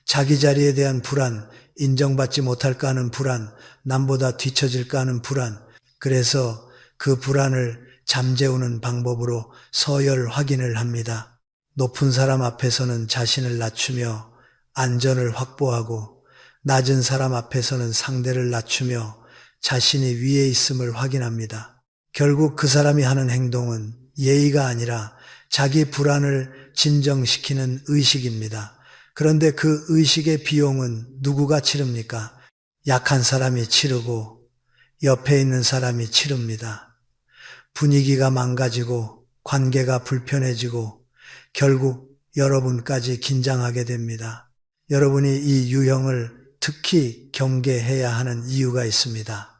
자기 자리에 대한 불안, 인정받지 못할까 하는 불안, 남보다 뒤처질까 하는 불안. 그래서 그 불안을 잠재우는 방법으로 서열 확인을 합니다. 높은 사람 앞에서는 자신을 낮추며 안전을 확보하고 낮은 사람 앞에서는 상대를 낮추며 자신이 위에 있음을 확인합니다. 결국 그 사람이 하는 행동은 예의가 아니라 자기 불안을 진정시키는 의식입니다. 그런데 그 의식의 비용은 누구가 치릅니까? 약한 사람이 치르고 옆에 있는 사람이 치릅니다. 분위기가 망가지고 관계가 불편해지고 결국 여러분까지 긴장하게 됩니다. 여러분이 이 유형을 특히 경계해야 하는 이유가 있습니다.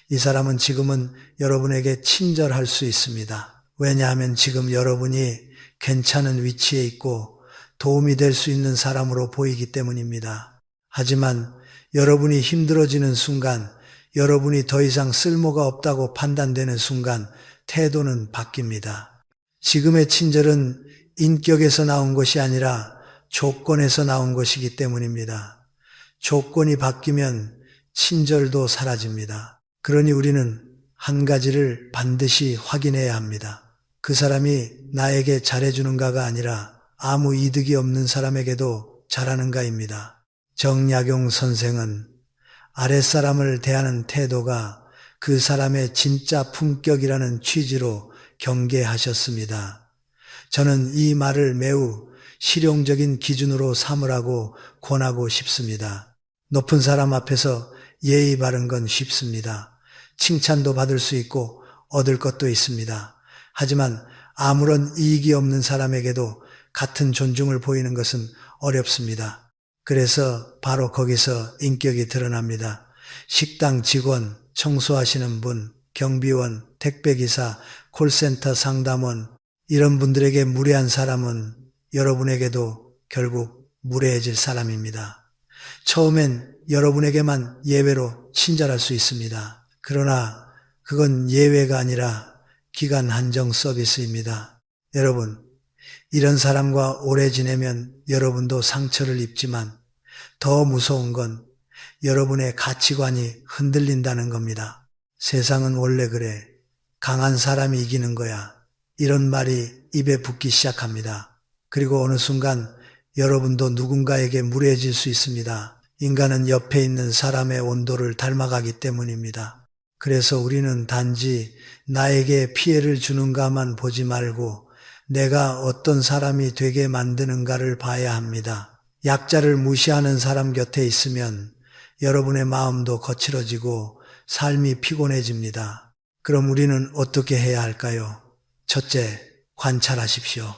이 사람은 지금은 여러분에게 친절할 수 있습니다. 왜냐하면 지금 여러분이 괜찮은 위치에 있고 도움이 될 수 있는 사람으로 보이기 때문입니다. 하지만 여러분이 힘들어지는 순간, 여러분이 더 이상 쓸모가 없다고 판단되는 순간 태도는 바뀝니다. 지금의 친절은 인격에서 나온 것이 아니라 조건에서 나온 것이기 때문입니다. 조건이 바뀌면 친절도 사라집니다. 그러니 우리는 한 가지를 반드시 확인해야 합니다. 그 사람이 나에게 잘해주는가가 아니라 아무 이득이 없는 사람에게도 잘하는가입니다. 정약용 선생은 아랫사람을 대하는 태도가 그 사람의 진짜 품격이라는 취지로 경계하셨습니다. 저는 이 말을 매우 실용적인 기준으로 삼으라고 권하고 싶습니다. 높은 사람 앞에서 예의 바른 건 쉽습니다. 칭찬도 받을 수 있고 얻을 것도 있습니다. 하지만 아무런 이익이 없는 사람에게도 같은 존중을 보이는 것은 어렵습니다. 그래서 바로 거기서 인격이 드러납니다. 식당 직원, 청소하시는 분, 경비원, 택배기사, 콜센터 상담원, 이런 분들에게 무례한 사람은 여러분에게도 결국 무례해질 사람입니다. 처음엔 여러분에게만 예외로 친절할 수 있습니다. 그러나 그건 예외가 아니라 기간 한정 서비스입니다. 여러분, 이런 사람과 오래 지내면 여러분도 상처를 입지만 더 무서운 건 여러분의 가치관이 흔들린다는 겁니다. 세상은 원래 그래. 강한 사람이 이기는 거야. 이런 말이 입에 붙기 시작합니다. 그리고 어느 순간 여러분도 누군가에게 무례해질 수 있습니다. 인간은 옆에 있는 사람의 온도를 닮아가기 때문입니다. 그래서 우리는 단지 나에게 피해를 주는가만 보지 말고 내가 어떤 사람이 되게 만드는가를 봐야 합니다. 약자를 무시하는 사람 곁에 있으면 여러분의 마음도 거칠어지고 삶이 피곤해집니다. 그럼 우리는 어떻게 해야 할까요? 첫째, 관찰하십시오.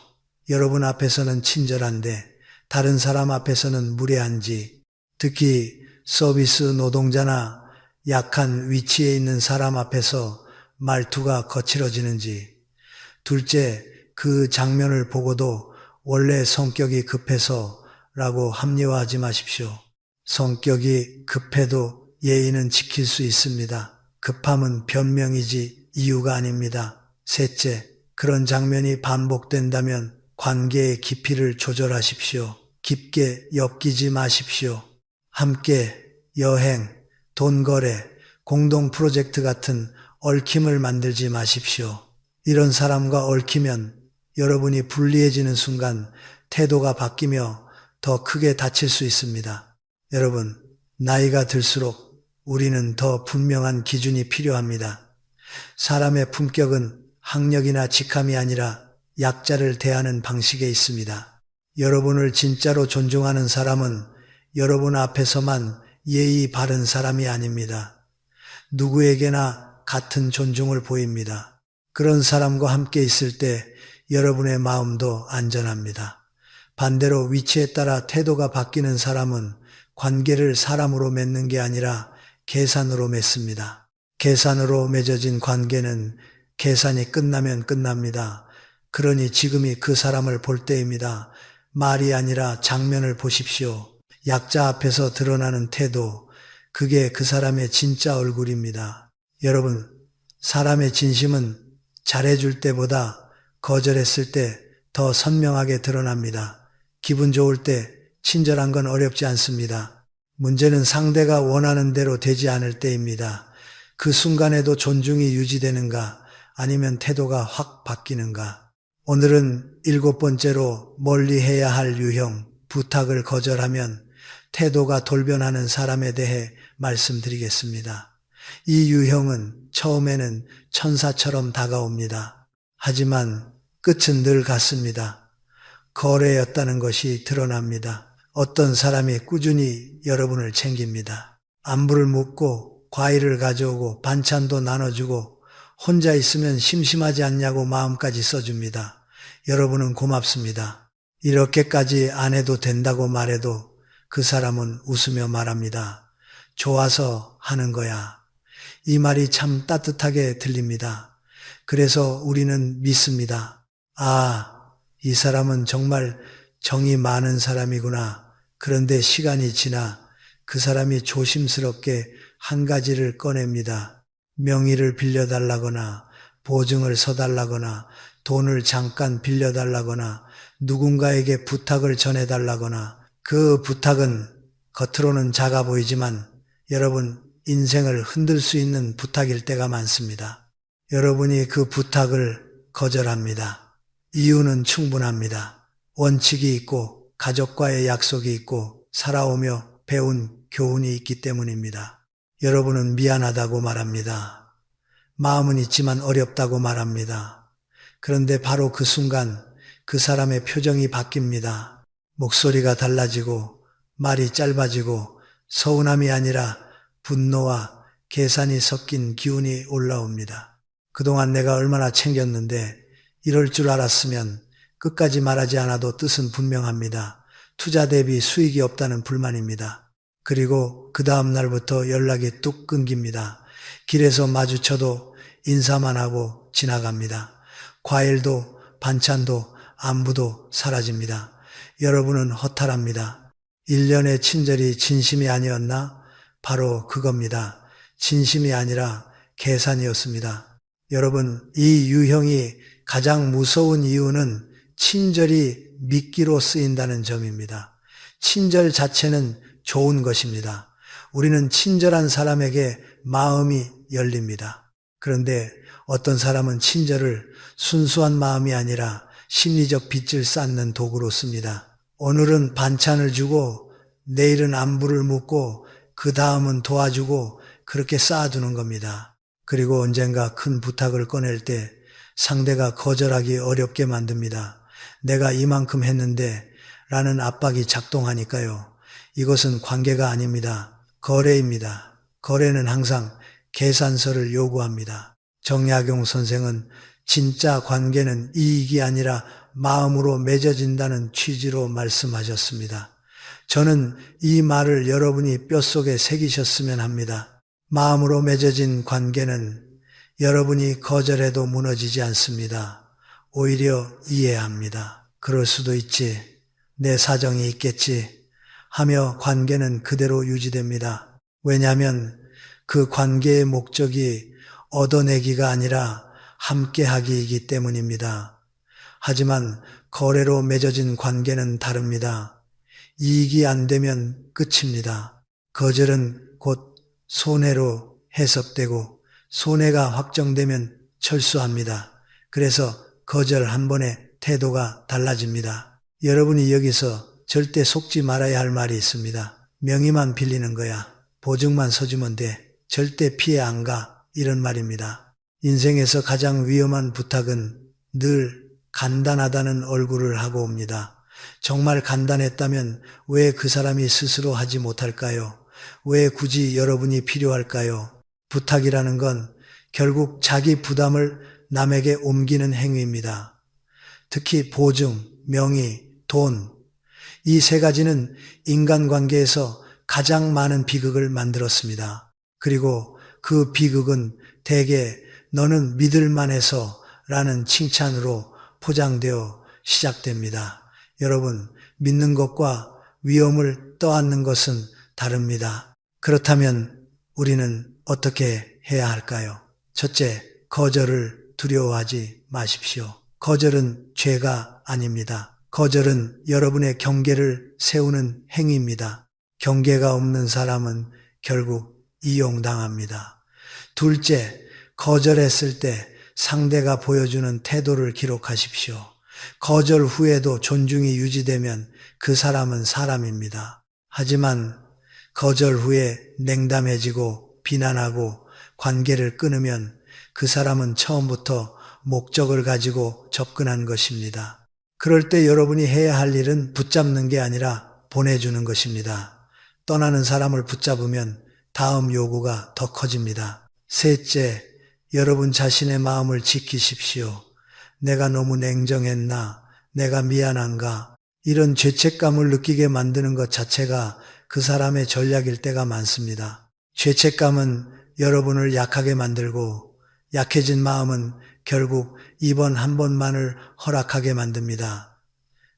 여러분 앞에서는 친절한데 다른 사람 앞에서는 무례한지, 특히 서비스 노동자나 약한 위치에 있는 사람 앞에서 말투가 거칠어지는지, 둘째, 그 장면을 보고도 원래 성격이 급해서 라고 합리화하지 마십시오. 성격이 급해도 예의는 지킬 수 있습니다. 급함은 변명이지 이유가 아닙니다. 셋째, 그런 장면이 반복된다면 관계의 깊이를 조절하십시오. 깊게 엮이지 마십시오. 함께 여행, 돈 거래, 공동 프로젝트 같은 얽힘을 만들지 마십시오. 이런 사람과 얽히면 여러분이 불리해지는 순간 태도가 바뀌며 더 크게 다칠 수 있습니다. 여러분, 나이가 들수록 우리는 더 분명한 기준이 필요합니다. 사람의 품격은 학력이나 직함이 아니라 약자를 대하는 방식에 있습니다. 여러분을 진짜로 존중하는 사람은 여러분 앞에서만 예의 바른 사람이 아닙니다. 누구에게나 같은 존중을 보입니다. 그런 사람과 함께 있을 때 여러분의 마음도 안전합니다. 반대로 위치에 따라 태도가 바뀌는 사람은 관계를 사람으로 맺는 게 아니라 계산으로 맺습니다. 계산으로 맺어진 관계는 계산이 끝나면 끝납니다. 그러니 지금이 그 사람을 볼 때입니다. 말이 아니라 장면을 보십시오. 약자 앞에서 드러나는 태도, 그게 그 사람의 진짜 얼굴입니다. 여러분, 사람의 진심은 잘해줄 때보다 거절했을 때 더 선명하게 드러납니다. 기분 좋을 때 친절한 건 어렵지 않습니다. 문제는 상대가 원하는 대로 되지 않을 때입니다. 그 순간에도 존중이 유지되는가, 아니면 태도가 확 바뀌는가. 오늘은 7번째로 멀리 해야 할 유형, 부탁을 거절하면 태도가 돌변하는 사람에 대해 말씀드리겠습니다. 이 유형은 처음에는 천사처럼 다가옵니다. 하지만 끝은 늘 같습니다. 거래였다는 것이 드러납니다. 어떤 사람이 꾸준히 여러분을 챙깁니다. 안부를 묻고 과일을 가져오고 반찬도 나눠주고 혼자 있으면 심심하지 않냐고 마음까지 써줍니다. 여러분은 고맙습니다. 이렇게까지 안 해도 된다고 말해도 그 사람은 웃으며 말합니다. 좋아서 하는 거야. 이 말이 참 따뜻하게 들립니다. 그래서 우리는 믿습니다. 아, 이 사람은 정말 정이 많은 사람이구나. 그런데 시간이 지나 그 사람이 조심스럽게 한 가지를 꺼냅니다. 명의를 빌려달라거나 보증을 서달라거나 돈을 잠깐 빌려달라거나 누군가에게 부탁을 전해달라거나 그 부탁은 겉으로는 작아 보이지만 여러분 인생을 흔들 수 있는 부탁일 때가 많습니다. 여러분이 그 부탁을 거절합니다. 이유는 충분합니다. 원칙이 있고 가족과의 약속이 있고 살아오며 배운 교훈이 있기 때문입니다. 여러분은 미안하다고 말합니다. 마음은 있지만 어렵다고 말합니다. 그런데 바로 그 순간 그 사람의 표정이 바뀝니다. 목소리가 달라지고 말이 짧아지고 서운함이 아니라 분노와 계산이 섞인 기운이 올라옵니다. 그동안 내가 얼마나 챙겼는데 이럴 줄 알았으면 끝까지 말하지 않아도 뜻은 분명합니다. 투자 대비 수익이 없다는 불만입니다. 그리고 그 다음 날부터 연락이 뚝 끊깁니다. 길에서 마주쳐도 인사만 하고 지나갑니다. 과일도 반찬도 안부도 사라집니다. 여러분은 허탈합니다. 1년의 친절이 진심이 아니었나? 바로 그겁니다. 진심이 아니라 계산이었습니다. 여러분, 이 유형이 가장 무서운 이유는 친절이 미끼로 쓰인다는 점입니다. 친절 자체는 좋은 것입니다. 우리는 친절한 사람에게 마음이 열립니다. 그런데 어떤 사람은 친절을 순수한 마음이 아니라 심리적 빚을 쌓는 도구로 씁니다. 오늘은 반찬을 주고 내일은 안부를 묻고 그 다음은 도와주고 그렇게 쌓아두는 겁니다. 그리고 언젠가 큰 부탁을 꺼낼 때 상대가 거절하기 어렵게 만듭니다. 내가 이만큼 했는데 라는 압박이 작동하니까요. 이것은 관계가 아닙니다. 거래입니다. 거래는 항상 계산서를 요구합니다. 정약용 선생은 진짜 관계는 이익이 아니라 마음으로 맺어진다는 취지로 말씀하셨습니다. 저는 이 말을 여러분이 뼛속에 새기셨으면 합니다. 마음으로 맺어진 관계는 여러분이 거절해도 무너지지 않습니다. 오히려 이해합니다. 그럴 수도 있지. 내 사정이 있겠지. 하며 관계는 그대로 유지됩니다. 왜냐하면 그 관계의 목적이 얻어내기가 아니라 함께하기이기 때문입니다. 하지만 거래로 맺어진 관계는 다릅니다. 이익이 안 되면 끝입니다. 거절은 곧 손해로 해석되고 손해가 확정되면 철수합니다. 그래서 거절 한 번에 태도가 달라집니다. 여러분이 여기서 절대 속지 말아야 할 말이 있습니다. 명의만 빌리는 거야. 보증만 서주면 돼. 절대 피해 안 가. 이런 말입니다. 인생에서 가장 위험한 부탁은 늘 간단하다는 얼굴을 하고 옵니다. 정말 간단했다면 왜 그 사람이 스스로 하지 못할까요? 왜 굳이 여러분이 필요할까요? 부탁이라는 건 결국 자기 부담을 남에게 옮기는 행위입니다. 특히 보증, 명의, 돈, 이 세 가지는 인간관계에서 가장 많은 비극을 만들었습니다. 그리고 그 비극은 대개 너는 믿을만해서 라는 칭찬으로 포장되어 시작됩니다. 여러분, 믿는 것과 위험을 떠안는 것은 다릅니다. 그렇다면 우리는 어떻게 해야 할까요? 첫째, 거절을 두려워하지 마십시오. 거절은 죄가 아닙니다. 거절은 여러분의 경계를 세우는 행위입니다. 경계가 없는 사람은 결국 이용당합니다. 둘째, 거절했을 때 상대가 보여주는 태도를 기록하십시오. 거절 후에도 존중이 유지되면 그 사람은 사람입니다. 하지만 거절 후에 냉담해지고 비난하고 관계를 끊으면 그 사람은 처음부터 목적을 가지고 접근한 것입니다. 그럴 때 여러분이 해야 할 일은 붙잡는 게 아니라 보내주는 것입니다. 떠나는 사람을 붙잡으면 다음 요구가 더 커집니다. 셋째, 여러분 자신의 마음을 지키십시오. 내가 너무 냉정했나? 내가 미안한가? 이런 죄책감을 느끼게 만드는 것 자체가 그 사람의 전략일 때가 많습니다. 죄책감은 여러분을 약하게 만들고 약해진 마음은 결국 이번 한 번만을 허락하게 만듭니다.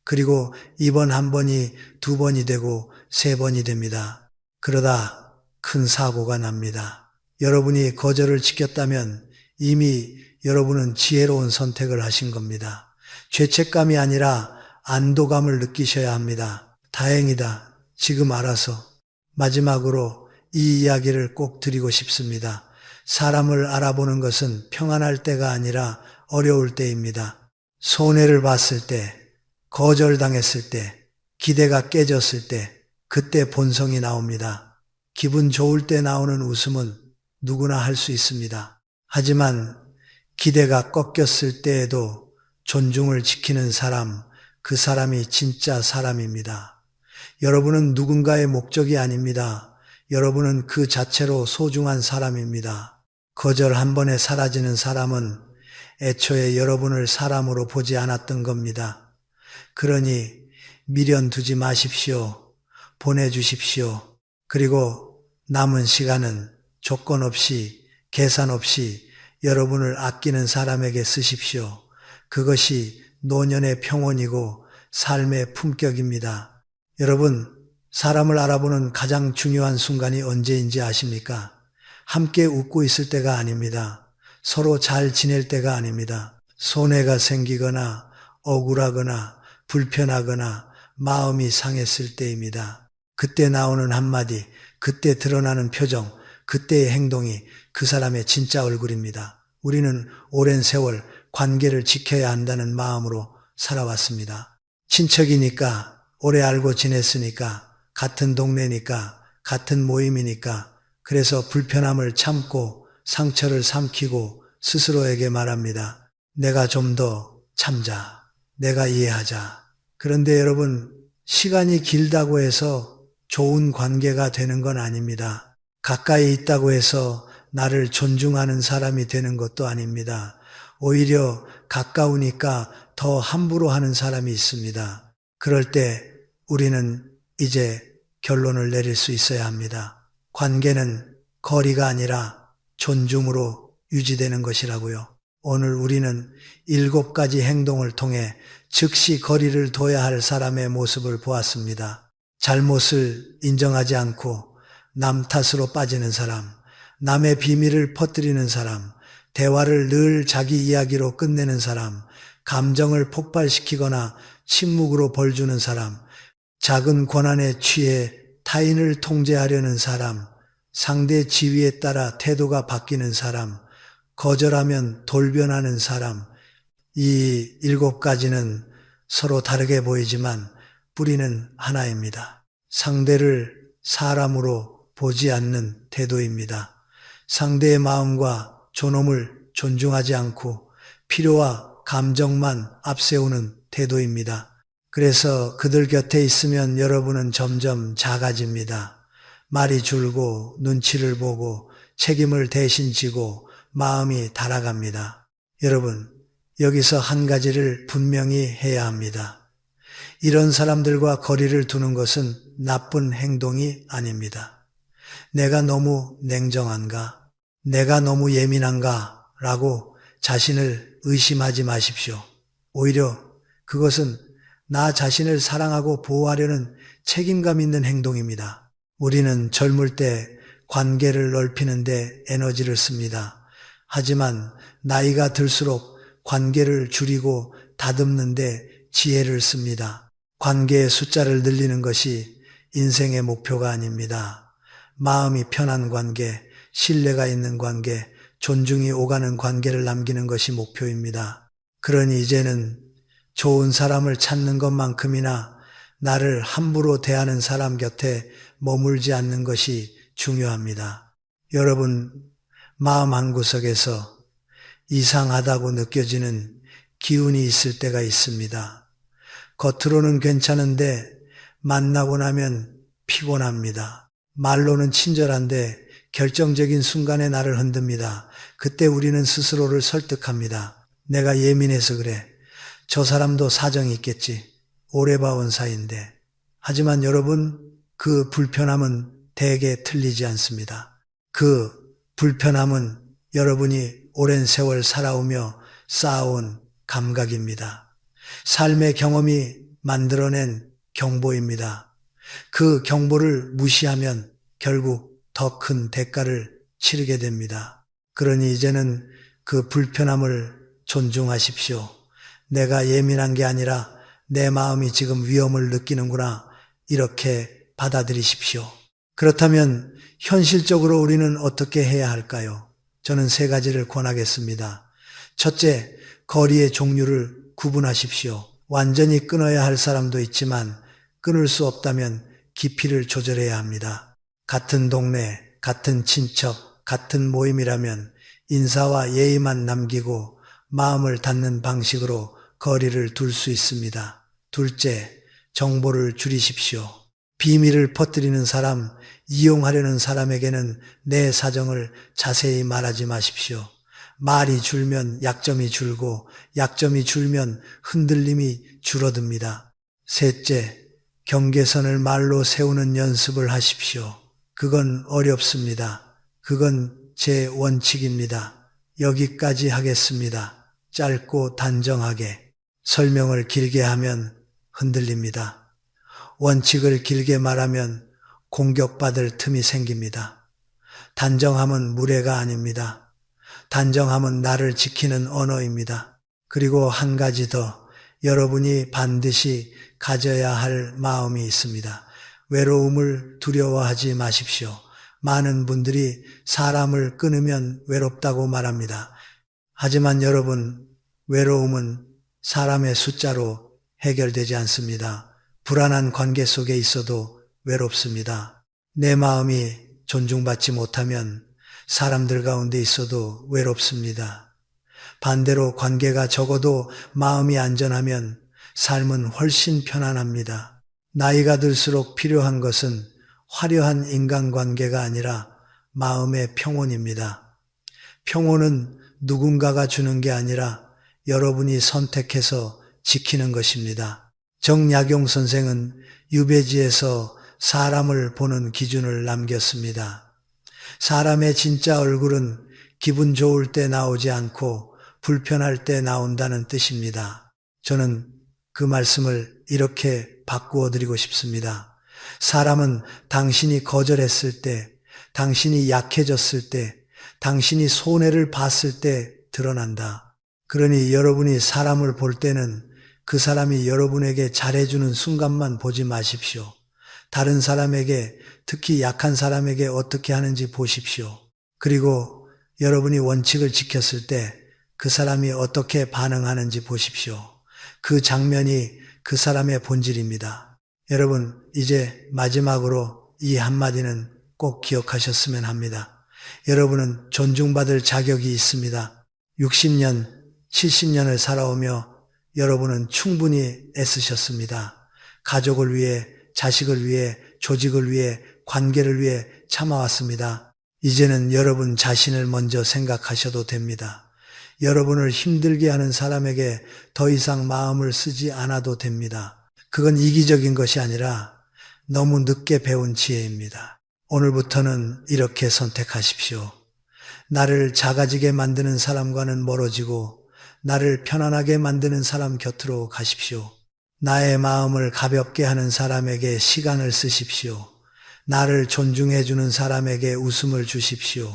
그리고 이번 한 번이 두 번이 되고 세 번이 됩니다. 그러다 큰 사고가 납니다. 여러분이 거절을 지켰다면 이미 여러분은 지혜로운 선택을 하신 겁니다. 죄책감이 아니라 안도감을 느끼셔야 합니다. 다행이다. 지금 알아서. 마지막으로 이 이야기를 꼭 드리고 싶습니다. 사람을 알아보는 것은 평안할 때가 아니라 어려울 때입니다. 손해를 봤을 때, 거절당했을 때, 기대가 깨졌을 때, 그때 본성이 나옵니다. 기분 좋을 때 나오는 웃음은 누구나 할 수 있습니다. 하지만 기대가 꺾였을 때에도 존중을 지키는 사람, 그 사람이 진짜 사람입니다. 여러분은 누군가의 목적이 아닙니다. 여러분은 그 자체로 소중한 사람입니다. 거절 한 번에 사라지는 사람은 애초에 여러분을 사람으로 보지 않았던 겁니다. 그러니 미련 두지 마십시오. 보내주십시오. 그리고 남은 시간은 조건 없이, 계산 없이 여러분을 아끼는 사람에게 쓰십시오. 그것이 노년의 평온이고 삶의 품격입니다. 여러분, 사람을 알아보는 가장 중요한 순간이 언제인지 아십니까? 함께 웃고 있을 때가 아닙니다. 서로 잘 지낼 때가 아닙니다. 손해가 생기거나 억울하거나 불편하거나 마음이 상했을 때입니다. 그때 나오는 한마디, 그때 드러나는 표정, 그때의 행동이 그 사람의 진짜 얼굴입니다. 우리는 오랜 세월 관계를 지켜야 한다는 마음으로 살아왔습니다. 친척이니까, 오래 알고 지냈으니까, 같은 동네니까, 같은 모임이니까, 그래서 불편함을 참고 상처를 삼키고 스스로에게 말합니다. 내가 좀 더 참자. 내가 이해하자. 그런데 여러분, 시간이 길다고 해서 좋은 관계가 되는 건 아닙니다. 가까이 있다고 해서 나를 존중하는 사람이 되는 것도 아닙니다. 오히려 가까우니까 더 함부로 하는 사람이 있습니다. 그럴 때 우리는 이제 결론을 내릴 수 있어야 합니다. 관계는 거리가 아니라 존중으로 유지되는 것이라고요. 오늘 우리는 7가지 행동을 통해 즉시 거리를 둬야 할 사람의 모습을 보았습니다. 잘못을 인정하지 않고 남 탓으로 빠지는 사람, 남의 비밀을 퍼뜨리는 사람, 대화를 늘 자기 이야기로 끝내는 사람, 감정을 폭발시키거나 침묵으로 벌주는 사람, 작은 권한에 취해 타인을 통제하려는 사람, 상대 지위에 따라 태도가 바뀌는 사람, 거절하면 돌변하는 사람, 이 7가지는 서로 다르게 보이지만 뿌리는 하나입니다. 상대를 사람으로 보지 않는 태도입니다. 상대의 마음과 존엄을 존중하지 않고 필요와 감정만 앞세우는 태도입니다. 그래서 그들 곁에 있으면 여러분은 점점 작아집니다. 말이 줄고 눈치를 보고 책임을 대신 지고 마음이 달아갑니다. 여러분, 여기서 한 가지를 분명히 해야 합니다. 이런 사람들과 거리를 두는 것은 나쁜 행동이 아닙니다. 내가 너무 냉정한가? 내가 너무 예민한가? 라고 자신을 의심하지 마십시오. 오히려 그것은 나 자신을 사랑하고 보호하려는 책임감 있는 행동입니다. 우리는 젊을 때 관계를 넓히는 데 에너지를 씁니다. 하지만 나이가 들수록 관계를 줄이고 다듬는 데 지혜를 씁니다. 관계의 숫자를 늘리는 것이 인생의 목표가 아닙니다. 마음이 편한 관계, 신뢰가 있는 관계, 존중이 오가는 관계를 남기는 것이 목표입니다. 그러니 이제는 좋은 사람을 찾는 것만큼이나 나를 함부로 대하는 사람 곁에 머물지 않는 것이 중요합니다. 여러분, 마음 한구석에서 이상하다고 느껴지는 기운이 있을 때가 있습니다. 겉으로는 괜찮은데 만나고 나면 피곤합니다. 말로는 친절한데 결정적인 순간에 나를 흔듭니다. 그때 우리는 스스로를 설득합니다. 내가 예민해서 그래. 저 사람도 사정이 있겠지. 오래 봐온 사이인데. 하지만 여러분, 그 불편함은 대개 틀리지 않습니다. 그 불편함은 여러분이 오랜 세월 살아오며 쌓아온 감각입니다. 삶의 경험이 만들어낸 경보입니다. 그 경보를 무시하면 결국 더 큰 대가를 치르게 됩니다. 그러니 이제는 그 불편함을 존중하십시오. 내가 예민한 게 아니라 내 마음이 지금 위험을 느끼는구나. 이렇게 받아들이십시오. 그렇다면 현실적으로 우리는 어떻게 해야 할까요? 저는 세 가지를 권하겠습니다. 첫째, 거리의 종류를 구분하십시오. 완전히 끊어야 할 사람도 있지만 끊을 수 없다면 깊이를 조절해야 합니다. 같은 동네, 같은 친척, 같은 모임이라면 인사와 예의만 남기고 마음을 닫는 방식으로 거리를 둘 수 있습니다. 둘째, 정보를 줄이십시오. 비밀을 퍼뜨리는 사람, 이용하려는 사람에게는 내 사정을 자세히 말하지 마십시오. 말이 줄면 약점이 줄고 약점이 줄면 흔들림이 줄어듭니다. 셋째, 경계선을 말로 세우는 연습을 하십시오. 그건 어렵습니다. 그건 제 원칙입니다. 여기까지 하겠습니다. 짧고 단정하게. 설명을 길게 하면 흔들립니다. 원칙을 길게 말하면 공격받을 틈이 생깁니다. 단정함은 무례가 아닙니다. 단정함은 나를 지키는 언어입니다. 그리고 한 가지 더, 여러분이 반드시 가져야 할 마음이 있습니다. 외로움을 두려워하지 마십시오. 많은 분들이 사람을 끊으면 외롭다고 말합니다. 하지만 여러분, 외로움은 사람의 숫자로 해결되지 않습니다. 불안한 관계 속에 있어도 외롭습니다. 내 마음이 존중받지 못하면 사람들 가운데 있어도 외롭습니다. 반대로 관계가 적어도 마음이 안전하면 삶은 훨씬 편안합니다. 나이가 들수록 필요한 것은 화려한 인간관계가 아니라 마음의 평온입니다. 평온은 누군가가 주는 게 아니라 여러분이 선택해서 지키는 것입니다. 정약용 선생은 유배지에서 사람을 보는 기준을 남겼습니다. 사람의 진짜 얼굴은 기분 좋을 때 나오지 않고 불편할 때 나온다는 뜻입니다. 저는 그 말씀을 이렇게 바꾸어 드리고 싶습니다. 사람은 당신이 거절했을 때, 당신이 약해졌을 때, 당신이 손해를 봤을 때 드러난다. 그러니 여러분이 사람을 볼 때는 그 사람이 여러분에게 잘해주는 순간만 보지 마십시오. 다른 사람에게, 특히 약한 사람에게 어떻게 하는지 보십시오. 그리고 여러분이 원칙을 지켰을 때 그 사람이 어떻게 반응하는지 보십시오. 그 장면이 그 사람의 본질입니다. 여러분, 이제 마지막으로 이 한마디는 꼭 기억하셨으면 합니다. 여러분은 존중받을 자격이 있습니다. 60년, 70년을 살아오며 여러분은 충분히 애쓰셨습니다. 가족을 위해, 자식을 위해, 조직을 위해, 관계를 위해 참아왔습니다. 이제는 여러분 자신을 먼저 생각하셔도 됩니다. 여러분을 힘들게 하는 사람에게 더 이상 마음을 쓰지 않아도 됩니다. 그건 이기적인 것이 아니라 너무 늦게 배운 지혜입니다. 오늘부터는 이렇게 선택하십시오. 나를 작아지게 만드는 사람과는 멀어지고 나를 편안하게 만드는 사람 곁으로 가십시오. 나의 마음을 가볍게 하는 사람에게 시간을 쓰십시오. 나를 존중해 주는 사람에게 웃음을 주십시오.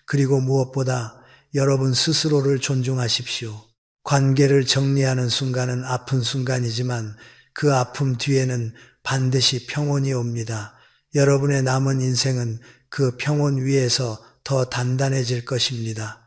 그리고 무엇보다 여러분 스스로를 존중하십시오. 관계를 정리하는 순간은 아픈 순간이지만 그 아픔 뒤에는 반드시 평온이 옵니다. 여러분의 남은 인생은 그 평온 위에서 더 단단해질 것입니다.